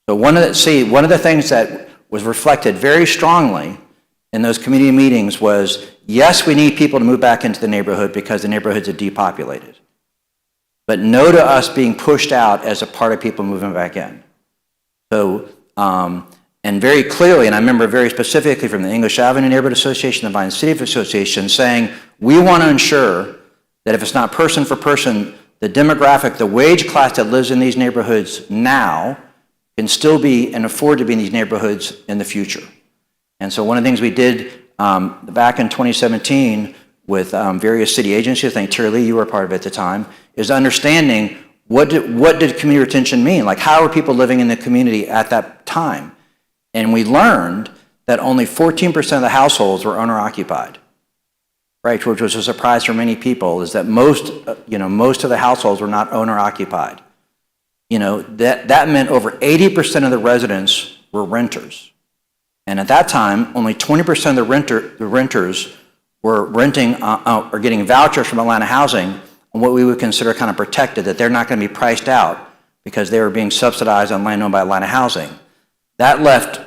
So one of the things that was reflected very strongly in those community meetings was, yes, we need people to move back into the neighborhood because the neighborhoods are depopulated. But no to us being pushed out as a part of people moving back in. So, and very clearly, and I remember very specifically from the English Avenue Neighborhood Association, the Vine City Association, saying, we want to ensure that if it's not person for person, the demographic, the wage class that lives in these neighborhoods now can still be and afford to be in these neighborhoods in the future. And so one of the things we did back in 2017 with various city agencies, I think Terry Lee, you were a part of it at the time, is understanding what did community retention mean? Like, how are people living in the community at that time? And we learned that only 14% of the households were owner-occupied, right? Which was a surprise for many people, is that most of the households were not owner-occupied. That meant over 80% of the residents were renters. And at that time, only 20% of the renters were renting or getting vouchers from Atlanta Housing on what we would consider kind of protected, that they're not going to be priced out because they were being subsidized on land owned by Atlanta Housing. That left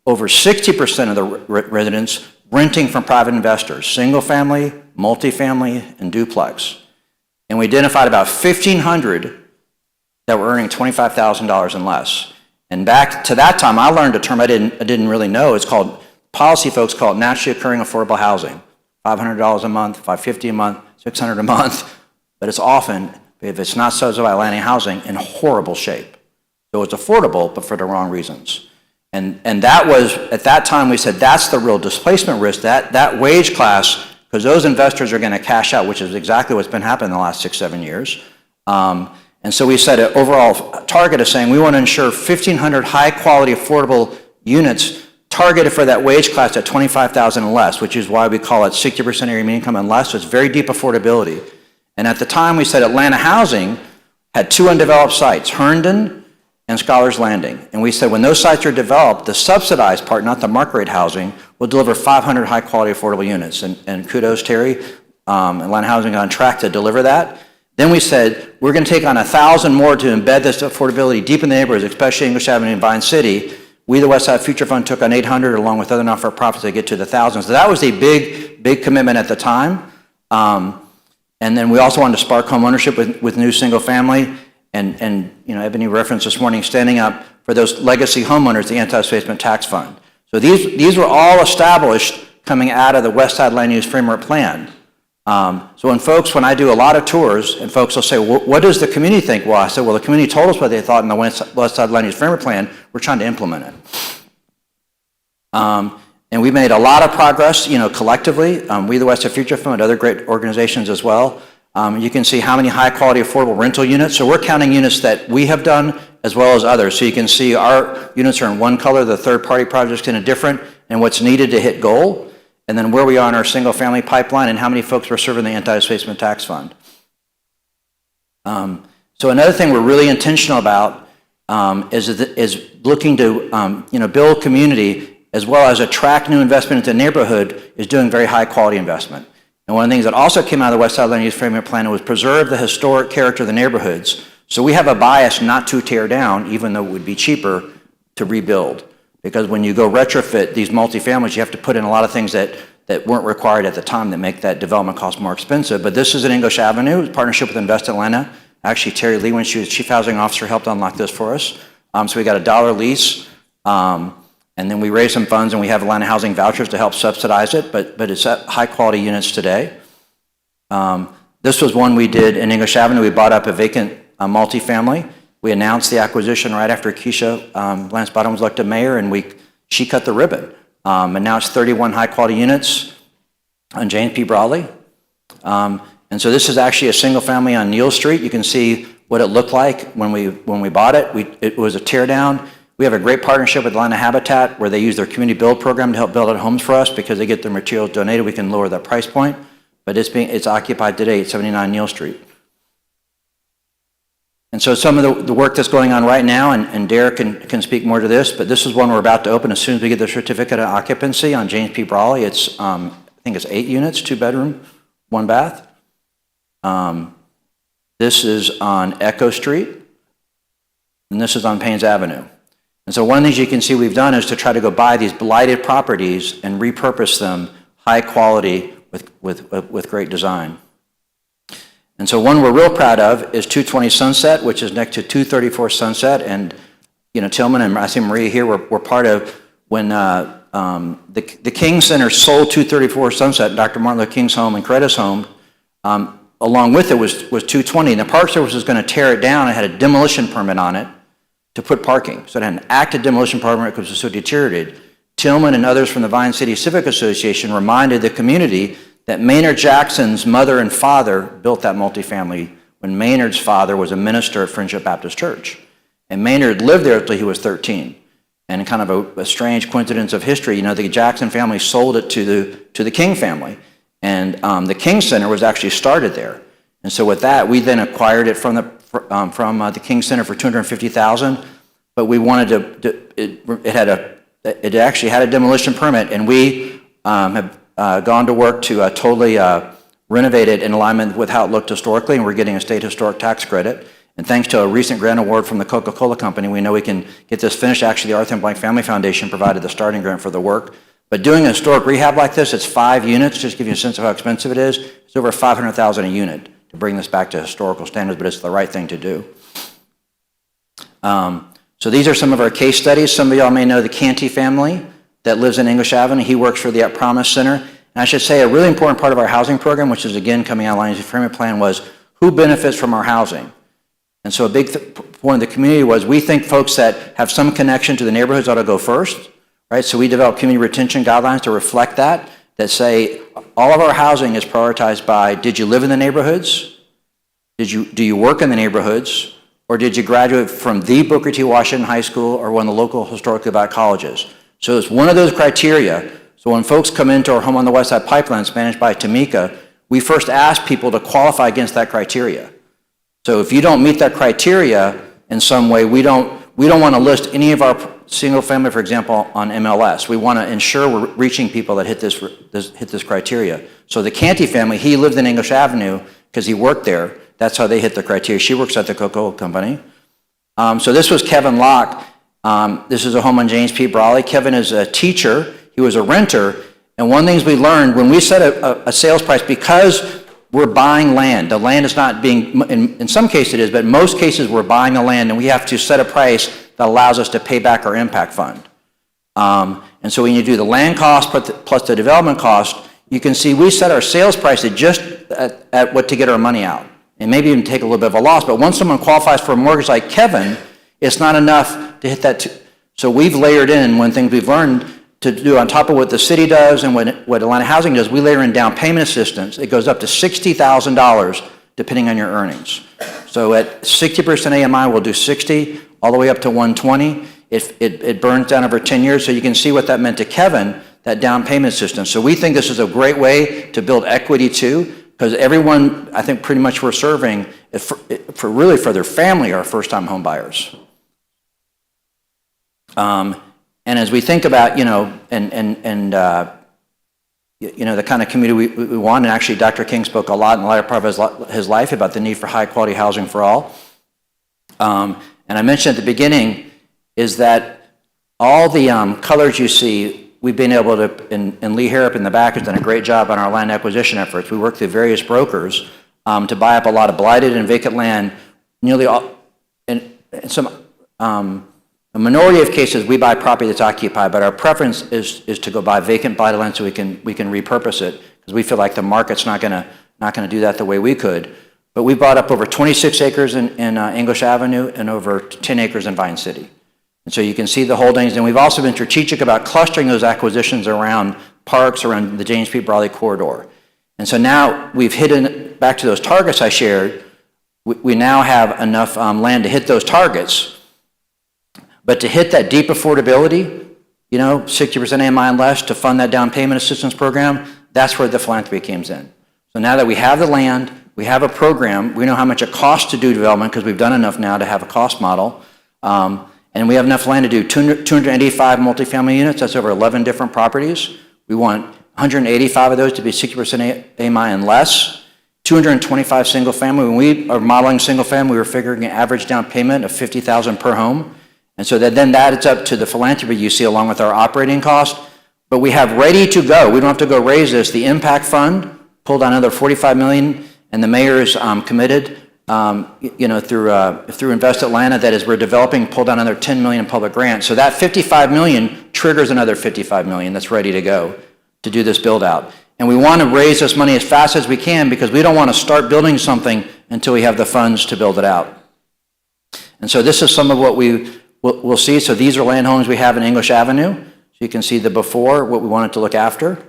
over 60% of the residents renting from private investors, single family, multifamily, and duplex. And we identified about 1,500 that were earning $25,000 and less. And back to that time, I learned a term I didn't really know. It's called, policy folks call it naturally occurring affordable housing. $500 a month, $550 a month, $600 a month. But it's often, if it's not subsidized by landing housing, in horrible shape. So it's affordable, but for the wrong reasons. And that was, at that time, we said that's the real displacement risk, that wage class, because those investors are going to cash out, which is exactly what's been happening in the last 6-7 years. And so we set an overall target of saying we want to ensure 1,500 high-quality, affordable units targeted for that wage class at $25,000 and less, which is why we call it 60% area median income and less. So it's very deep affordability. And at the time, we said Atlanta Housing had 2 undeveloped sites, Herndon and Scholars Landing. And we said when those sites are developed, the subsidized part, not the market rate housing, will deliver 500 high-quality affordable units. And kudos, Terry, Atlanta Housing on track to deliver that. Then we said, we're going to take on 1,000 more to embed this affordability deep in the neighborhoods, especially English Avenue and Vine City. We, the Westside Future Fund, took on 800 along with other not-for-profits to get to the thousands. So that was a big commitment at the time. And then we also wanted to spark home ownership with new single family. And you know, Ebony referenced this morning standing up for those legacy homeowners, the anti-displacement tax fund. So these were all established coming out of the Westside Land Use Framework Plan. So when I do a lot of tours and folks will say, what does the community think? Well, I said, well, the community told us what they thought in the Westside Land Use Framework Plan. We're trying to implement it. And we made a lot of progress, you know, collectively. We, the Westside Future Fund, other great organizations as well. You can see how many high quality affordable rental units. So we're counting units that we have done as well as others. So you can see our units are in one color, the third party projects in a different, and what's needed to hit goal. And then where we are in our single family pipeline and how many folks we're serving the anti-displacement tax fund. So another thing we're really intentional about is looking to build community as well as attract new investment into the neighborhood is doing very high quality investment. And one of the things that also came out of the Westside Land Use Framework Plan was preserve the historic character of the neighborhoods. So we have a bias not to tear down, even though it would be cheaper to rebuild. Because when you go retrofit these multifamilies, you have to put in a lot of things that weren't required at the time that make that development cost more expensive. But this is in English Avenue, in partnership with Invest Atlanta. Actually, Terry Lee, when she was Chief Housing Officer, helped unlock this for us. So we got a $1 lease, and then we raised some funds, and we have Atlanta Housing vouchers to help subsidize it, but it's at high-quality units today. This was one we did in English Avenue. We bought up a vacant multifamily. We announced the acquisition right after Keisha Lance Bottom was elected mayor, and she cut the ribbon. And now it's 31 high-quality units on James P. Broadley. And so this is actually a single family on Neal Street. You can see what it looked like when we bought it. It was a tear down. We have a great partnership with Atlanta Habitat where they use their community build program to help build out homes for us because they get their materials donated. We can lower that price point. But it's occupied today at 79 Neal Street. And so some of the work that's going on right now, and Derrick can speak more to this, but this is one we're about to open as soon as we get the certificate of occupancy on James P. Brawley. It's, I think it's 8 units, 2 bedroom, 1 bath. This is on Echo Street, and this is on Paynes Avenue. And so one of the things you can see we've done is to try to go buy these blighted properties and repurpose them high quality with great design. And so one we're real proud of is 220 Sunset, which is next to 234 Sunset. And, you know, Tillman and I see Maria here were part of when the King Center sold 234 Sunset, Dr. Martin Luther King's home and Coretta's home. Along with it was 220. And the Park Service was going to tear it down. It had a demolition permit on it to put parking. So it had an active demolition permit because it was so deteriorated. Tillman and others from the Vine City Civic Association reminded the community that Maynard Jackson's mother and father built that multifamily when Maynard's father was a minister at Friendship Baptist Church. And Maynard lived there until he was 13. And kind of a strange coincidence of history, you know, the Jackson family sold it to the King family. And the King Center was actually started there. And so with that, we then acquired it from the King Center for $250,000. But we wanted it actually had a demolition permit, and we have gone to work to totally renovate it in alignment with how it looked historically, and we're getting a state historic tax credit. And thanks to a recent grant award from the Coca-Cola Company, we know we can get this finished. Actually, the Arthur and Blank Family Foundation provided the starting grant for the work. But doing a historic rehab like this, it's 5 units, just to give you a sense of how expensive it is. It's over $500,000 a unit bring this back to historical standards, but it's the right thing to do. So these are some of our case studies. Some of y'all may know the Canty family that lives in English Avenue. He works for the At Promise Center. And I should say a really important part of our housing program, which is again coming out of Land Use Framework Plan, was who benefits from our housing. And so a big point of the community was we think folks that have some connection to the neighborhoods ought to go first, right? So we developed community retention guidelines to reflect that say all of our housing is prioritized by did you live in the neighborhoods? Do you work in the neighborhoods? Or did you graduate from the Booker T. Washington High School or one of the local historically black colleges? So it's one of those criteria. So when folks come into our Home on the West Side pipeline, it's managed by Tamika, we first ask people to qualify against that criteria. So if you don't meet that criteria in some way, we don't want to list any of our single family, for example, on MLS. We want to ensure we're reaching people that hit this criteria. So the Canty family, he lived in English Avenue because he worked there. That's how they hit the criteria. She works at the Coca-Cola Company. So this was Kevin Locke. This is a home on James P. Brawley. Kevin is a teacher. He was a renter. And one of the things we learned when we set a sales price, because we're buying land, the land is not being, in some cases it is, but in most cases we're buying the land and we have to set a price that allows us to pay back our impact fund. And so when you do the land cost plus the development cost, you can see we set our sales price at just at what to get our money out. And maybe even take a little bit of a loss, but once someone qualifies for a mortgage like Kevin, it's not enough to hit that. So we've layered in one thing we've learned to do on top of what the city does and what Atlanta Housing does, we layer in down payment assistance. It goes up to $60,000 depending on your earnings. So at 60% AMI, we'll do 60 all the way up to 120. It burns down over 10 years, so you can see what that meant to Kevin, that down payment assistance. So we think this is a great way to build equity too, because everyone, I think pretty much we're serving, for really for their family, are first-time home buyers. And as we think about, the kind of community we want, and actually Dr. King spoke a lot in the latter part of his life about the need for high-quality housing for all. And I mentioned at the beginning is that all the colors you see, we've been able to, and Lee Harrop in the back has done a great job on our land acquisition efforts. We work through various brokers to buy up a lot of blighted and vacant land. Nearly all, and some, a minority of cases we buy property that's occupied, but our preference is to go buy vacant blighted land so we can repurpose it, because we feel like the market's not gonna do that the way we could. But we bought up over 26 acres in English Avenue and over 10 acres in Vine City. And so you can see the holdings, and we've also been strategic about clustering those acquisitions around parks, around the James P. Brawley corridor. And so now we've hidden, back to those targets I shared, we now have enough land to hit those targets. But to hit that deep affordability, 60% AMI and less, to fund that down payment assistance program, that's where the philanthropy comes in. So now that we have the land, we have a program, we know how much it costs to do development because we've done enough now to have a cost model. And we have enough land to do 285 multifamily units. That's over 11 different properties. We want 185 of those to be 60% AMI and less. 225 single family. When we are modeling single family, we're figuring an average down payment of $50,000 per home. And so then that adds up to the philanthropy you see along with our operating cost. But we have ready to go. We don't have to go raise this. The impact fund pulled down another $45 million, and the mayor is committed through Invest Atlanta, that is, we're developing, pull down another $10 million in public grants. So that $55 million triggers another $55 million that's ready to go to do this build out. And we want to raise this money as fast as we can because we don't want to start building something until we have the funds to build it out. And so this is some of what we'll see. So these are land homes we have in English Avenue. So you can see the before, what we wanted to look after.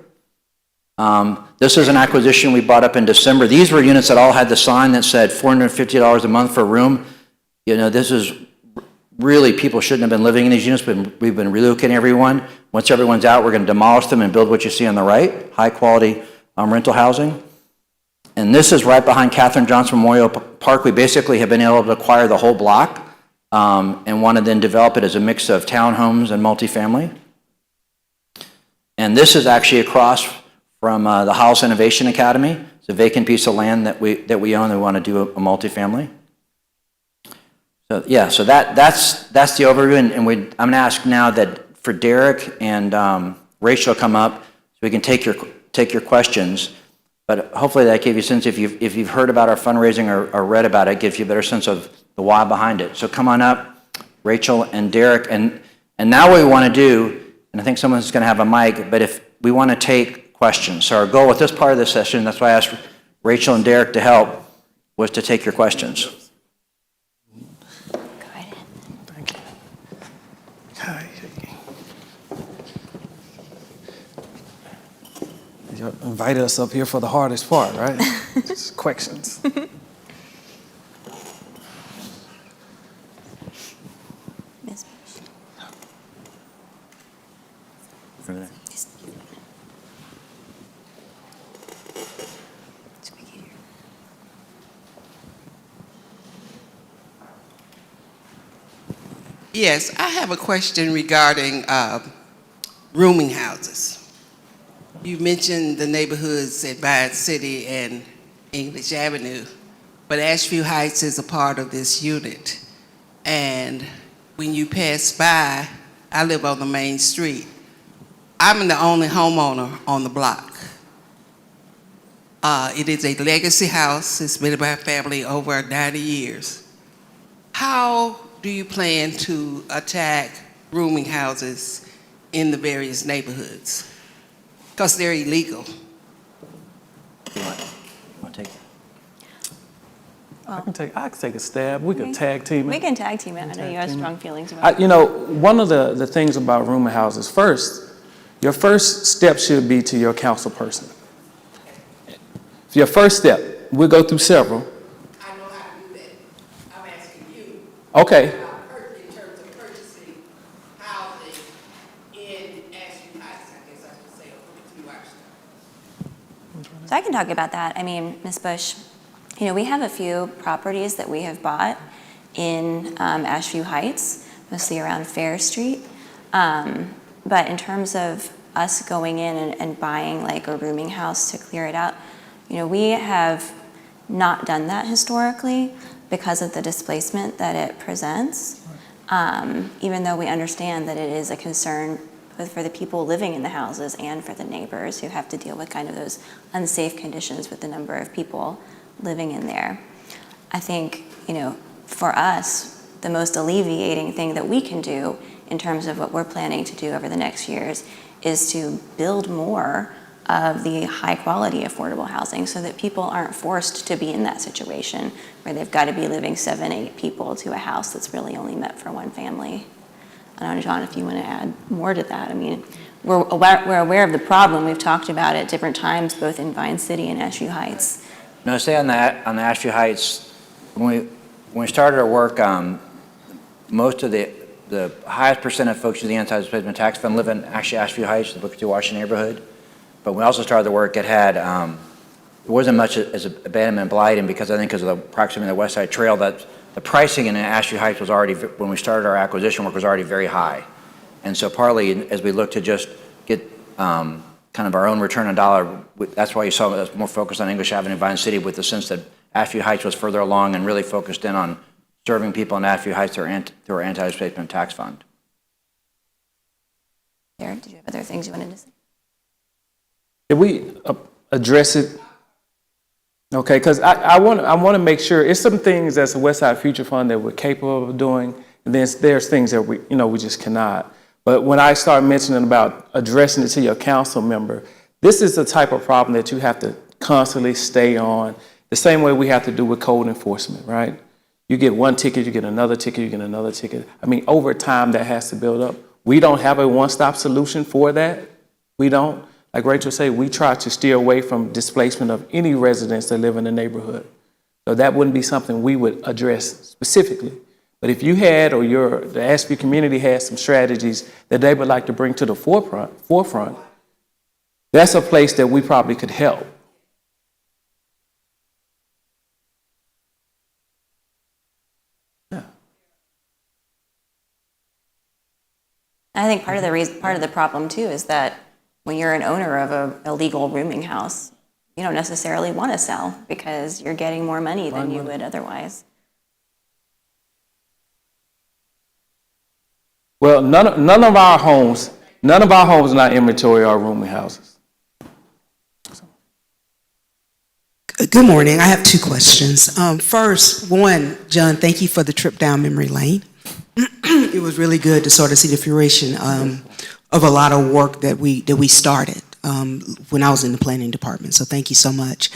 This is an acquisition we bought up in December. These were units that all had the sign that said $450 a month for a room. This is really, people shouldn't have been living in these units, but we've been relocating everyone. Once everyone's out, we're going to demolish them and build what you see on the right, high quality rental housing. And this is right behind Katherine Johnson Memorial Park. We basically have been able to acquire the whole block and want to then develop it as a mix of townhomes and multifamily. And this is actually across from the House Innovation Academy. It's a vacant piece of land that we own and we want to do a multifamily. So yeah, so that's the overview, and I'm going to ask now that for Derrick and Rachel to come up so we can take your questions. But hopefully that gave you a sense, if you've heard about our fundraising or read about it, it gives you a better sense of the why behind it. So come on up, Rachel and Derrick. And now what we want to do, and I think someone's going to have a mic, but if we want to take questions. So our goal with this part of the session, that's why I asked Rachel and Derrick to help, was to take your questions. You invited us up here for the hardest part, right? Just questions. Yes, I have a question regarding rooming houses. You mentioned the neighborhoods at Bayard City and English Avenue, but Ashview Heights is a part of this unit. And when you pass by, I live on the main street. I'm the only homeowner on the block. It is a legacy house. It's been in my family over 90 years. How do you plan to attack rooming houses in the various neighborhoods? Because they're illegal. You want to take I can take a stab. We could tag team it. We can tag team it. I know you have strong feelings about it. You know, one of the things about rooming houses, first, your first step should be to your council person. Your first step, we'll go through several. I know how to do that. I'm asking you. Okay. In terms of purchasing housing in Ashview Heights, I guess I should say, or to Washington. So I can talk about that. I mean, Ms. Bush, you know, we have a few properties that we have bought in Ashview Heights, mostly around Fair Street. But in terms of us going in and buying like a rooming house to clear it out, you know, we have not done that historically because of the displacement that it presents, even though we understand that it is a concern both for the people living in the houses and for the neighbors who have to deal with kind of those unsafe conditions with the number of people living in there. I think, you know, for us, the most alleviating thing that we can do in terms of what we're planning to do over the next years is to build more of the high quality affordable housing so that people aren't forced to be in that situation where they've got to be living 7-8 people to a house that's really only meant for one family. I don't know, John, if you want to add more to that. I mean, we're aware of the problem. We've talked about it at different times, both in Vine City and Ashview Heights. No, say on the Ashview Heights, when we started our work, most of the highest percent of folks in the anti-displacement tax fund live in actually Ashview Heights, the Booker T. Washington neighborhood. But when we also started the work, it had, there wasn't much as abandonment and blight, and because of the proximity of the Westside Trail, that the pricing in Ashview Heights was already, when we started our acquisition work, was already very high. And so partly, as we look to just get kind of our own return on dollar, that's why you saw us more focused on English Avenue, Vine City, with the sense that Ashview Heights was further along and really focused in on serving people in Ashview Heights through our anti-displacement tax fund. Derrick, did you have other things you wanted to say? Did we address it? Okay, because I want to make sure it's some things as a Westside Future Fund that we're capable of doing, and then there's things that we just cannot. But when I start mentioning about addressing it to your council member, this is the type of problem that you have to constantly stay on, the same way we have to do with code enforcement, right? You get one ticket, you get another ticket, you get another ticket. I mean, over time, that has to build up. We don't have a one-stop solution for that. We don't. Like Rachel said, we try to steer away from displacement of any residents that live in the neighborhood. So that wouldn't be something we would address specifically. But if you had, or the Ashview community has some strategies that they would like to bring to the forefront, that's a place that we probably could help. I think part of the problem too is that when you're an owner of a illegal rooming house, you don't necessarily want to sell because you're getting more money than you would otherwise. Well, none of our homes in our inventory are rooming houses. Good morning. I have two questions. First, one, John, thank you for the trip down memory lane. It was really good to sort of see the fruition of a lot of work that we started when I was in the planning department. So thank you so much.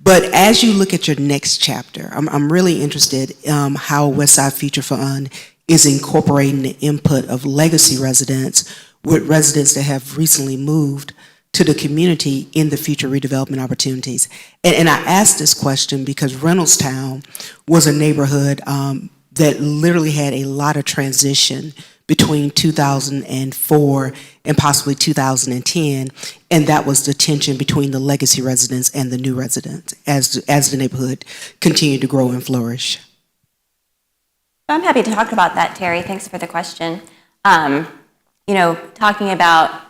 But as you look at your next chapter, I'm really interested how Westside Future Fund is incorporating the input of legacy residents with residents that have recently moved to the community in the future redevelopment opportunities. And I asked this question because Reynoldstown was a neighborhood that literally had a lot of transition between 2004 and possibly 2010, and that was the tension between the legacy residents and the new residents as the neighborhood continued to grow and flourish. I'm happy to talk about that, Terry. Thanks for the question. Talking about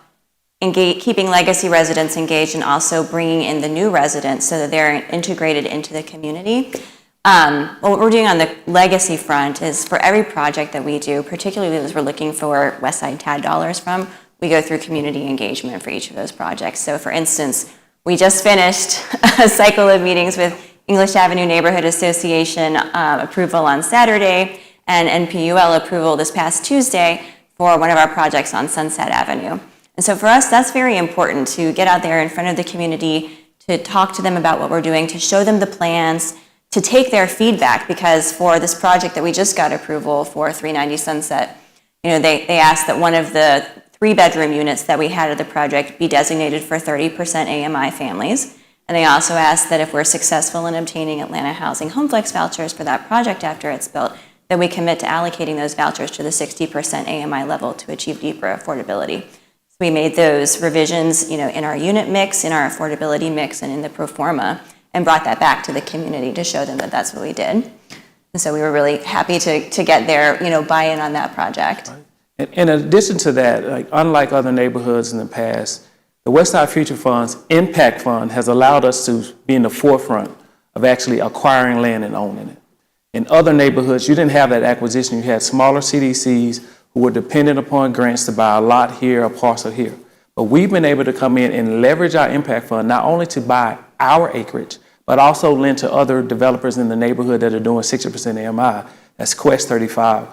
keeping legacy residents engaged and also bringing in the new residents so that they're integrated into the community. What we're doing on the legacy front is for every project that we do, particularly as we're looking for Westside TAD dollars from, we go through community engagement for each of those projects. So for instance, we just finished a cycle of meetings with English Avenue Neighborhood Association approval on Saturday and NPUL approval this past Tuesday for one of our projects on Sunset Avenue. And so for us, that's very important to get out there in front of the community, to talk to them about what we're doing, to show them the plans, to take their feedback, because for this project that we just got approval for 390 Sunset, they asked that one of the 3-bedroom units that we had at the project be designated for 30% AMI families. And they also asked that if we're successful in obtaining Atlanta Housing HomeFlex vouchers for that project after it's built, that we commit to allocating those vouchers to the 60% AMI level to achieve deeper affordability. So we made those revisions, in our unit mix, in our affordability mix, and in the pro forma, and brought that back to the community to show them that that's what we did. And so we were really happy to get their, buy-in on that project. In addition to that, unlike other neighborhoods in the past, the Westside Future Fund's Impact Fund has allowed us to be in the forefront of actually acquiring land and owning it. In other neighborhoods, you didn't have that acquisition. You had smaller CDCs who were dependent upon grants to buy a lot here, a parcel here. But we've been able to come in and leverage our Impact Fund not only to buy our acreage, but also lend to other developers in the neighborhood that are doing 60% AMI. That's Quest 35.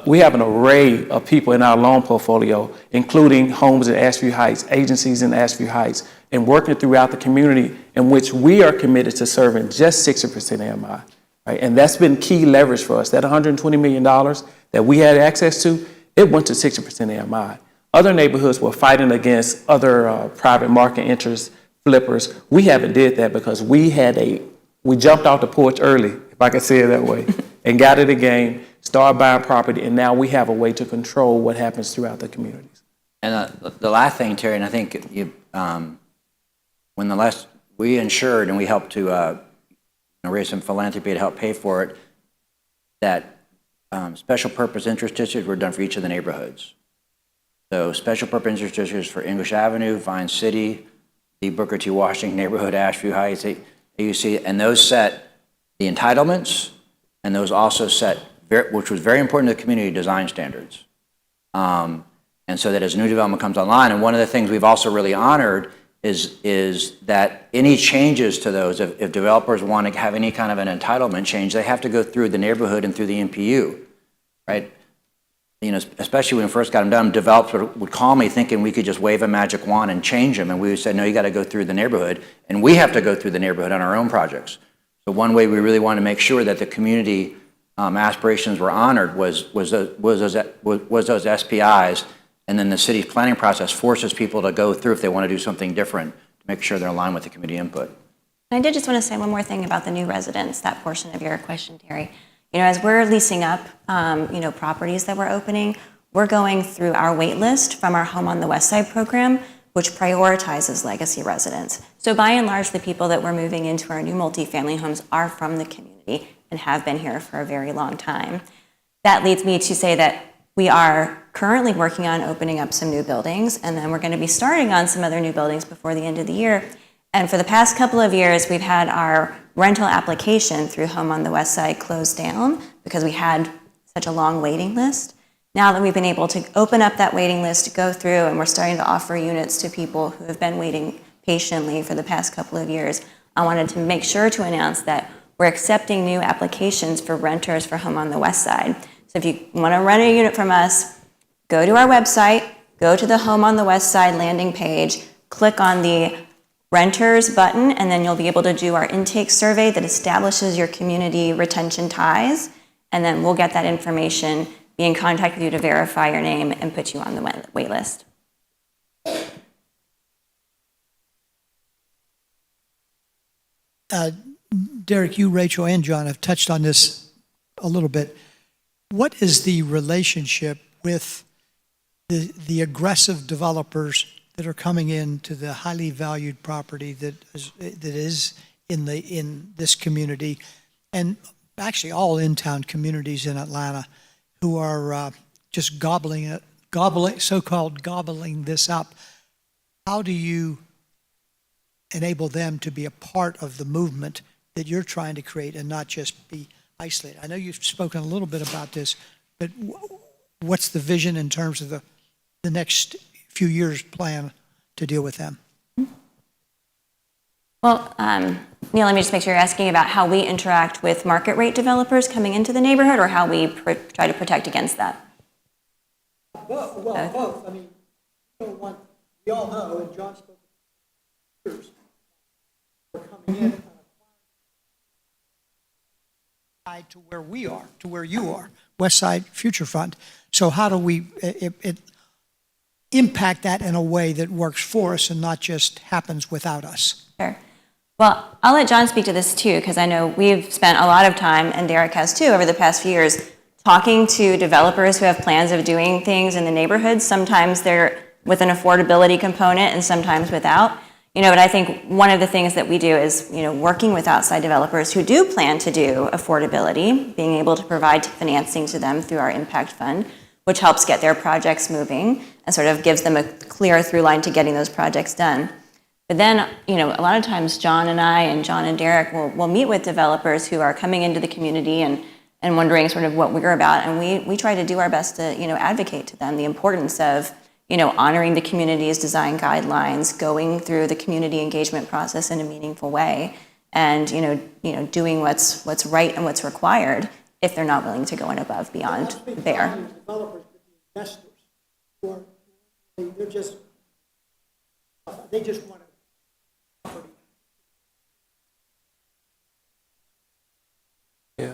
We have an array of people in our loan portfolio, including homes in Ashview Heights, agencies in Ashview Heights, and working throughout the community in which we are committed to serving just 60% AMI. Right? And that's been key leverage for us. That $120 million that we had access to, it went to 60% AMI. Other neighborhoods were fighting against other private market interests, flippers. We haven't did that because we jumped off the porch early, if I can say it that way, and got in the game, started buying property, and now we have a way to control what happens throughout the communities. And the last thing, Terry, and I think we insured and we helped to raise some philanthropy to help pay for it, that special purpose interest districts were done for each of the neighborhoods. So special purpose interest districts for English Avenue, Vine City, the Booker T. Washington neighborhood, Ashview Heights, AUC, and those set the entitlements, and those also set, which was very important to the community, design standards. And so that as new development comes online, and one of the things we've also really honored is that any changes to those, if developers want to have any kind of an entitlement change, they have to go through the neighborhood and through the NPU, right? Especially when we first got them done, developers would call me thinking we could just wave a magic wand and change them, and we would say, no, you got to go through the neighborhood, and we have to go through the neighborhood on our own projects. So one way we really want to make sure that the community aspirations were honored was those SPIs, and then the city's planning process forces people to go through if they want to do something different to make sure they're aligned with the community input. I did just want to say one more thing about the new residents, that portion of your question, Terry. As we're leasing up, properties that we're opening, we're going through our wait list from our Home on the Westside program, which prioritizes legacy residents. So by and large, the people that we're moving into our new multifamily homes are from the community and have been here for a very long time. That leads me to say that we are currently working on opening up some new buildings, and then we're going to be starting on some other new buildings before the end of the year. And for the past couple of years, we've had our rental application through Home on the Westside closed down because we had such a long waiting list. Now that we've been able to open up that waiting list, go through, and we're starting to offer units to people who have been waiting patiently for the past couple of years, I wanted to make sure to announce that we're accepting new applications for renters for Home on the Westside. So if you want to rent a unit from us, go to our website, go to the Home on the Westside landing page, click on the renters button, and then you'll be able to do our intake survey that establishes your community retention ties, and then we'll get that information, be in contact with you to verify your name and put you on the wait list. Derrick, you, Rachel, and John have touched on this a little bit. What is the relationship with the aggressive developers that are coming into the highly valued property that is in this community, and actually all in-town communities in Atlanta, who are just so-called gobbling this up? How do you enable them to be a part of the movement that you're trying to create and not just be isolated? I know you've spoken a little bit about this, but what's the vision in terms of the next few years plan to deal with them? Well, Neil, let me just make sure you're asking about how we interact with market rate developers coming into the neighborhood, or how we try to protect against that? Both. I mean, we all know, and John spoke to years, we're coming in to where we are, to where you are, Westside Future Fund. So how do we impact that in a way that works for us and not just happens without us? Sure. Well, I'll let John speak to this too, because I know we've spent a lot of time, and Derrick has too, over the past few years, talking to developers who have plans of doing things in the neighborhood. Sometimes they're with an affordability component and sometimes without. But I think one of the things that we do is, working with outside developers who do plan to do affordability, being able to provide financing to them through our impact fund, which helps get their projects moving and sort of gives them a clear through line to getting those projects done. But then, a lot of times John and I and John and Derrick will meet with developers who are coming into the community and wondering sort of what we're about. And we try to do our best to, advocate to them the importance of, honoring the community's design guidelines, going through the community engagement process in a meaningful way, and, doing what's right and what's required if they're not willing to go in above beyond there. Developers, investors, who are, they just want to. Yeah.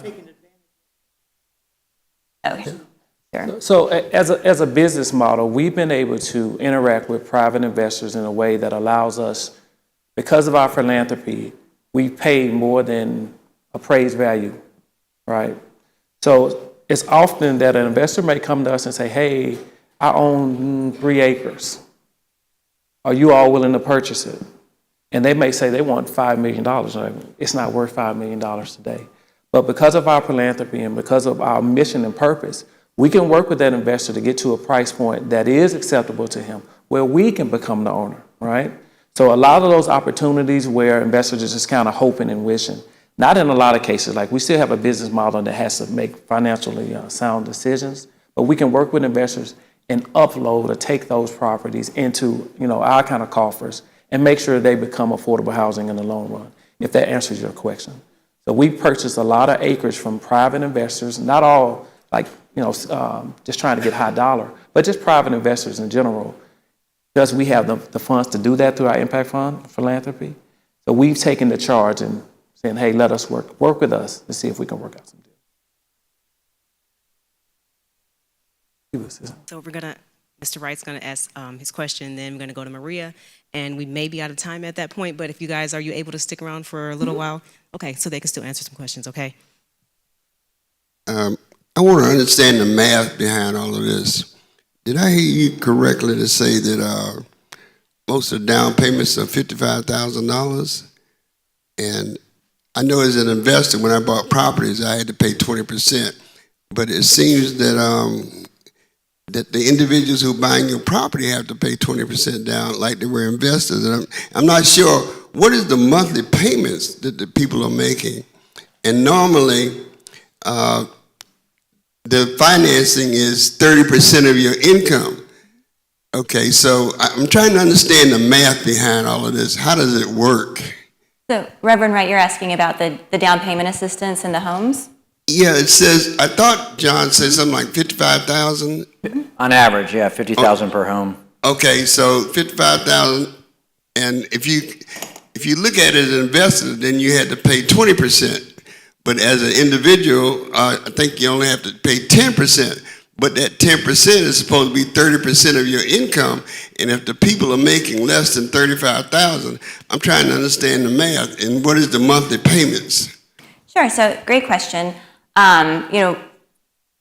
Okay. Sure. So as a business model, we've been able to interact with private investors in a way that allows us, because of our philanthropy, we pay more than appraised value, right? So it's often that an investor may come to us and say, hey, I own 3 acres. Are you all willing to purchase it? And they may say they want $5 million. It's not worth $5 million today. But because of our philanthropy and because of our mission and purpose, we can work with that investor to get to a price point that is acceptable to him, where we can become the owner, right? So a lot of those opportunities where investors are just kind of hoping and wishing, not in a lot of cases, like we still have a business model that has to make financially sound decisions, but we can work with investors and upload or take those properties into, our kind of coffers and make sure they become affordable housing in the long run, if that answers your question. So we purchased a lot of acreage from private investors, not all just trying to get high dollar, but just private investors in general, because we have the funds to do that through our impact fund, philanthropy. So we've taken the charge and saying, hey, let us work with us to see if we can work out some deals. So Mr. Wright's gonna ask his question, then we're gonna go to Maria, and we may be out of time at that point, but if you guys, are you able to stick around for a little while? Okay, so they can still answer some questions, okay? I want to understand the math behind all of this. Did I hear you correctly to say that most of the down payments are $55,000? And I know as an investor, when I bought properties, I had to pay 20%. But it seems that that the individuals who are buying your property have to pay 20% down like they were investors. And I'm not sure, what is the monthly payments that the people are making? And normally, the financing is 30% of your income. Okay, so I'm trying to understand the math behind all of this. How does it work? So, Reverend Wright, you're asking about the down payment assistance in the homes? Yeah, it says, I thought John said something like 55,000. On average, yeah, 50,000 per home. Okay, so 55,000, and if you look at it as an investor, then you had to pay 20%. But as an individual, I think you only have to pay 10%. But that 10% is supposed to be 30% of your income. And if the people are making less than 35,000, I'm trying to understand the math and what is the monthly payments? Sure, so great question. The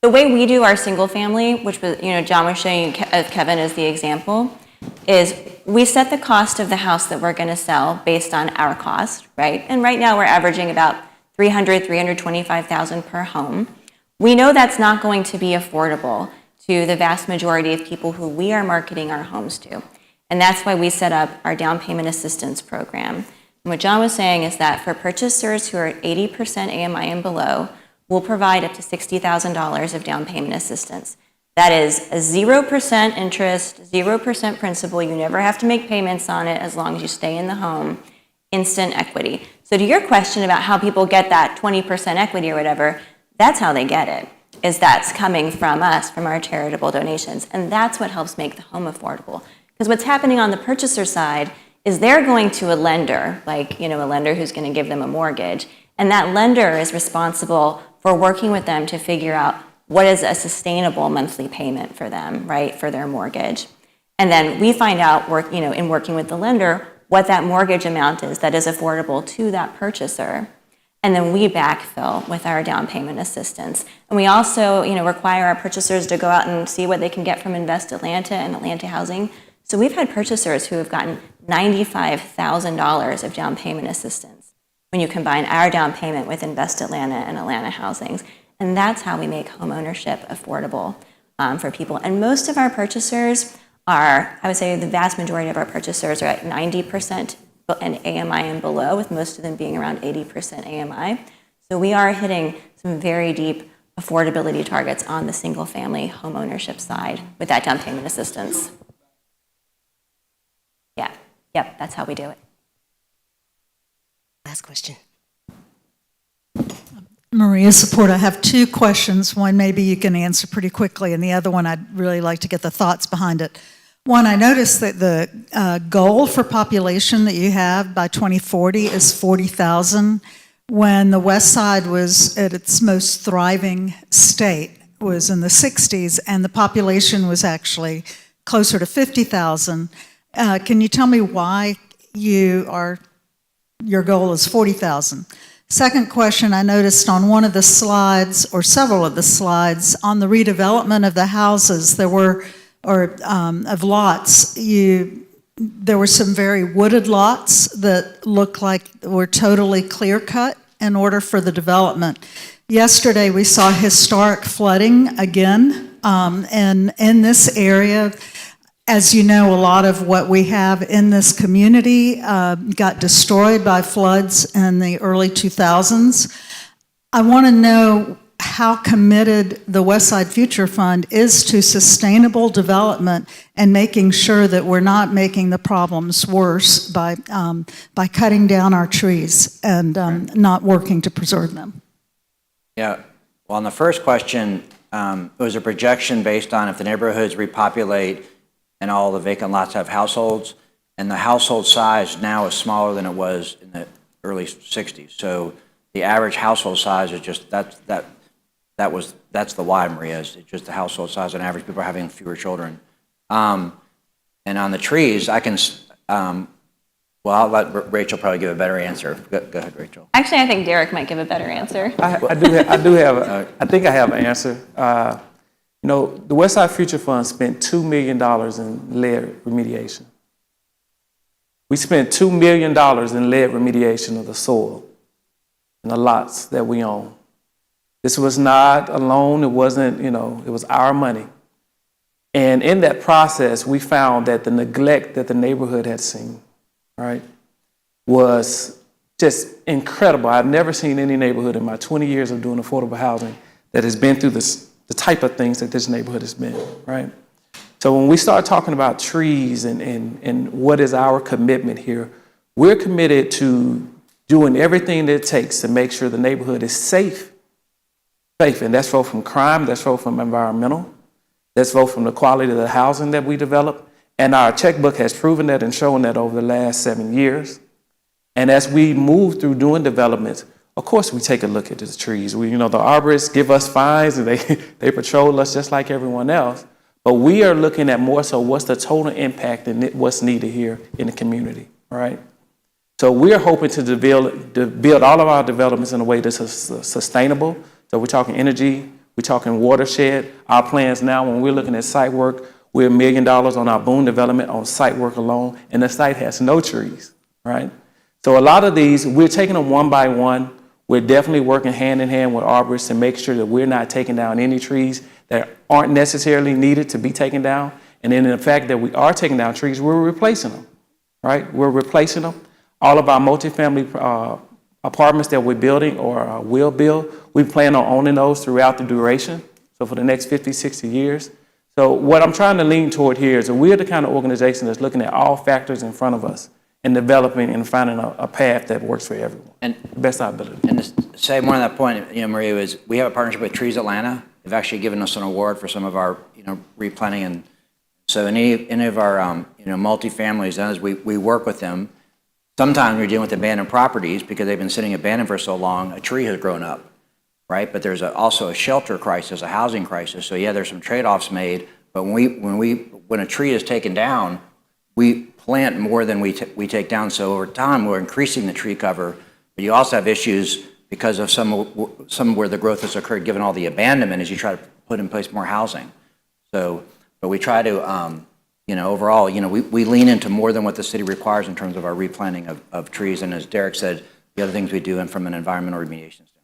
way we do our single family, which was, John was showing Kevin as the example, is we set the cost of the house that we're going to sell based on our cost, right? And right now we're averaging about $325,000 per home. We know that's not going to be affordable to the vast majority of people who we are marketing our homes to. And that's why we set up our down payment assistance program. And what John was saying is that for purchasers who are at 80% AMI and below, we'll provide up to $60,000 of down payment assistance. That is a 0% interest, 0% principal. You never have to make payments on it as long as you stay in the home. Instant equity. So to your question about how people get that 20% equity or whatever, that's how they get it, is that's coming from us, from our charitable donations. And that's what helps make the home affordable. Because what's happening on the purchaser side is they're going to a lender, like, a lender who's going to give them a mortgage. And that lender is responsible for working with them to figure out what is a sustainable monthly payment for them, right, for their mortgage. And then we find out, in working with the lender, what that mortgage amount is that is affordable to that purchaser. And then we backfill with our down payment assistance. And we also, require our purchasers to go out and see what they can get from Invest Atlanta and Atlanta Housing. So we've had purchasers who have gotten $95,000 of down payment assistance when you combine our down payment with Invest Atlanta and Atlanta Housings. And that's how we make home ownership affordable for people. And most of our purchasers I would say the vast majority of our purchasers are at 90% in AMI and below, with most of them being around 80% AMI. So we are hitting some very deep affordability targets on the single family home ownership side with that down payment assistance. Yeah, yep, that's how we do it. Last question. Maria Support, I have two questions. One maybe you can answer pretty quickly, and the other one I'd really like to get the thoughts behind it. One, I noticed that the goal for population that you have by 2040 is 40,000, when the Westside was at its most thriving state, was in the 60s, and the population was actually closer to 50,000. Can you tell me why your goal is 40,000? Second question, I noticed on one of the slides, or several of the slides, on the redevelopment of the houses, there were, of lots, there were some very wooded lots that looked like were totally clear-cut in order for the development. Yesterday, we saw historic flooding again, and in this area, as you know, a lot of what we have in this community got destroyed by floods in the early 2000s. I want to know how committed the Westside Future Fund is to sustainable development and making sure that we're not making the problems worse by cutting down our trees and not working to preserve them. Yeah, well, on the first question, it was a projection based on if the neighborhoods repopulate and all the vacant lots have households, and the household size now is smaller than it was in the early 60s. So the average household size is just, that's the why, Maria, it's just the household size on average. People are having fewer children. And on the trees, I can, I'll let Rachel probably give a better answer. Go ahead, Rachel. Actually, I think Derrick might give a better answer. I think I have an answer. The Westside Future Fund spent $2 million in lead remediation. We spent $2 million in lead remediation of the soil and the lots that we own. This was not a loan, it wasn't, it was our money. And in that process, we found that the neglect that the neighborhood had seen, right, was just incredible. I've never seen any neighborhood in my 20 years of doing affordable housing that has been through the type of things that this neighborhood has been, right? So when we start talking about trees and what is our commitment here, we're committed to doing everything that it takes to make sure the neighborhood is safe. And that's both from crime, that's both from environmental, that's both from the quality of the housing that we develop. And our checkbook has proven that and shown that over the last 7 years. And as we move through doing developments, of course, we take a look at the trees. The arborists give us fines and they patrol us just like everyone else. But we are looking at more so what's the total impact and what's needed here in the community, right? So we're hoping to build all of our developments in a way that's sustainable. So we're talking energy, we're talking watershed. Our plans now, when we're looking at site work, we're $1 million on our Boone development on site work alone, and the site has no trees, right? So a lot of these, we're taking them one by one. We're definitely working hand in hand with arborists to make sure that we're not taking down any trees that aren't necessarily needed to be taken down. And then in the fact that we are taking down trees, we're replacing them, right? We're replacing them. All of our multifamily apartments that we're building or will build, we plan on owning those throughout the duration. So for the next 50, 60 years. So what I'm trying to lean toward here is that we're the kind of organization that's looking at all factors in front of us and developing and finding a path that works for everyone. And the best our ability. And to say more on that point, Maria, is we have a partnership with Trees Atlanta. They've actually given us an award for some of our, replanting. And so any of our, multifamilies, as we work with them, sometimes we're dealing with abandoned properties because they've been sitting abandoned for so long, a tree has grown up, right? But there's also a shelter crisis, a housing crisis. So yeah, there's some trade-offs made, but when a tree is taken down, we plant more than we take down. So over time, we're increasing the tree cover, but you also have issues because of some where the growth has occurred, given all the abandonment, as you try to put in place more housing. So, but we try to, overall, we lean into more than what the city requires in terms of our replanting of trees. And as Derrick said, the other things we do and from an environmental remediation standpoint.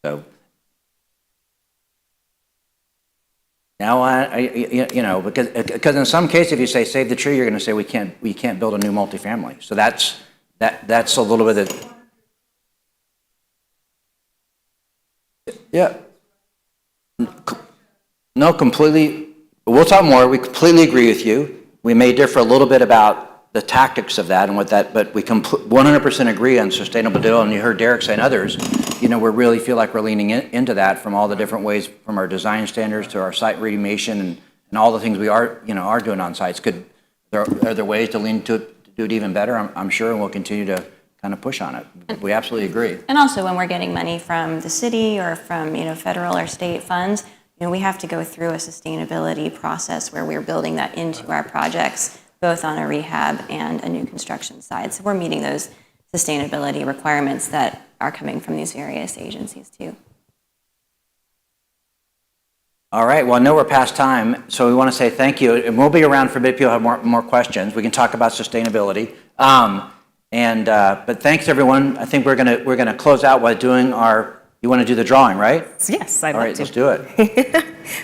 So now, because in some cases, if you say save the tree, you're going to say we can't build a new multifamily. So that's a little bit of yeah. No, completely. We'll talk more. We completely agree with you. We may differ a little bit about the tactics of that and what that, but we 100% agree on sustainable development. And you heard Derrick say and others, we really feel like we're leaning into that from all the different ways, from our design standards to our site remediation and all the things we are doing on sites. Are there ways to lean to do it even better? I'm sure, and we'll continue to kind of push on it. We absolutely agree. And also when we're getting money from the city or from, federal or state funds, we have to go through a sustainability process where we're building that into our projects, both on a rehab and a new construction side. So we're meeting those sustainability requirements that are coming from these various agencies too. All right, well, I know we're past time, so we want to say thank you. And we'll be around for a bit if you have more questions. We can talk about sustainability. But thanks everyone. I think we're gonna close out by doing you want to do the drawing, right? Yes, I'd All like right, to. let's do it.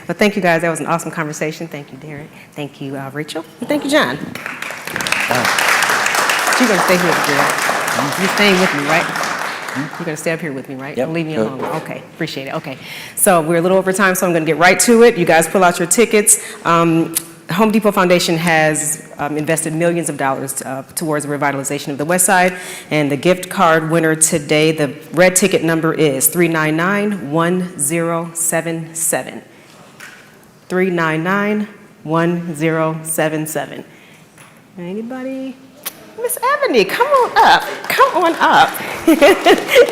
Well, thank you guys. That was an awesome conversation. Thank you, Derrick. Thank you, Rachel. And thank you, John. You're going to stay here with me, right? You're staying with me, right? You're going to stay up here with me, right? Yep. Don't leave me alone. Okay, appreciate it. Okay, so we're a little over time, so I'm going to get right to it. You guys pull out your tickets. Home Depot Foundation has invested millions of dollars towards the revitalization of the Westside, and the gift card winner today, the red ticket number is 399-1077. 399-1077. Anybody? Miss Ebony, come on up. Come on up.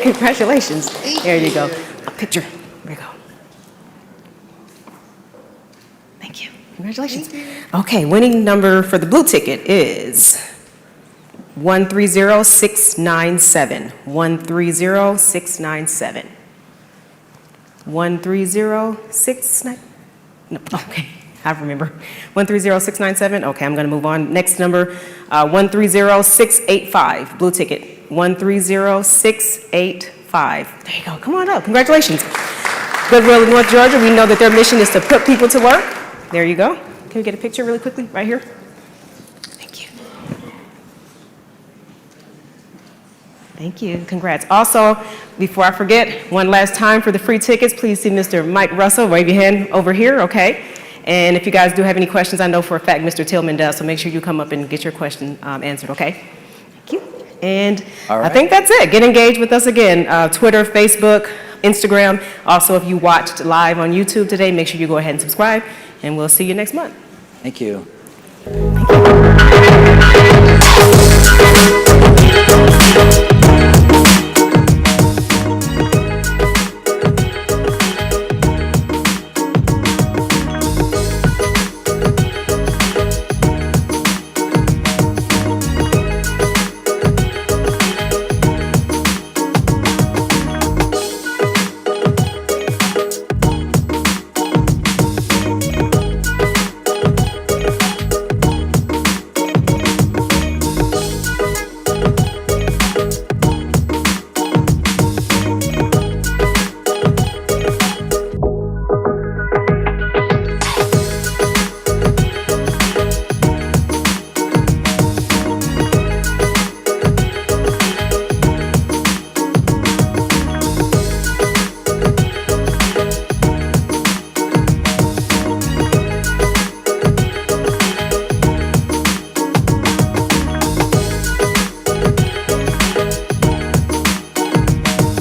Congratulations. There you go. A picture. There you go. Thank you. Congratulations. Okay, winning number for the blue ticket is 130697. 130697. 130697. No, okay, I remember. 130697. Okay, I'm going to move on. Next number, 130685. Blue ticket. 130685. There you go. Come on up. Congratulations. Goodwill of North Georgia. We know that their mission is to put people to work. There you go. Can we get a picture really quickly right here? Thank you. Thank you. Congrats. Also, before I forget, one last time for the free tickets, please see Mr. Mike Russell. Wave your hand over here, okay? And if you guys do have any questions, I know for a fact Mr. Tillman does, so make sure you come up and get your question answered, okay? Thank you. And All I right. think that's it. Get engaged with us again. Twitter, Facebook, Instagram. Also, if you watched live on YouTube today, make sure you go ahead and subscribe, and we'll see you next month. Thank you. Thank you.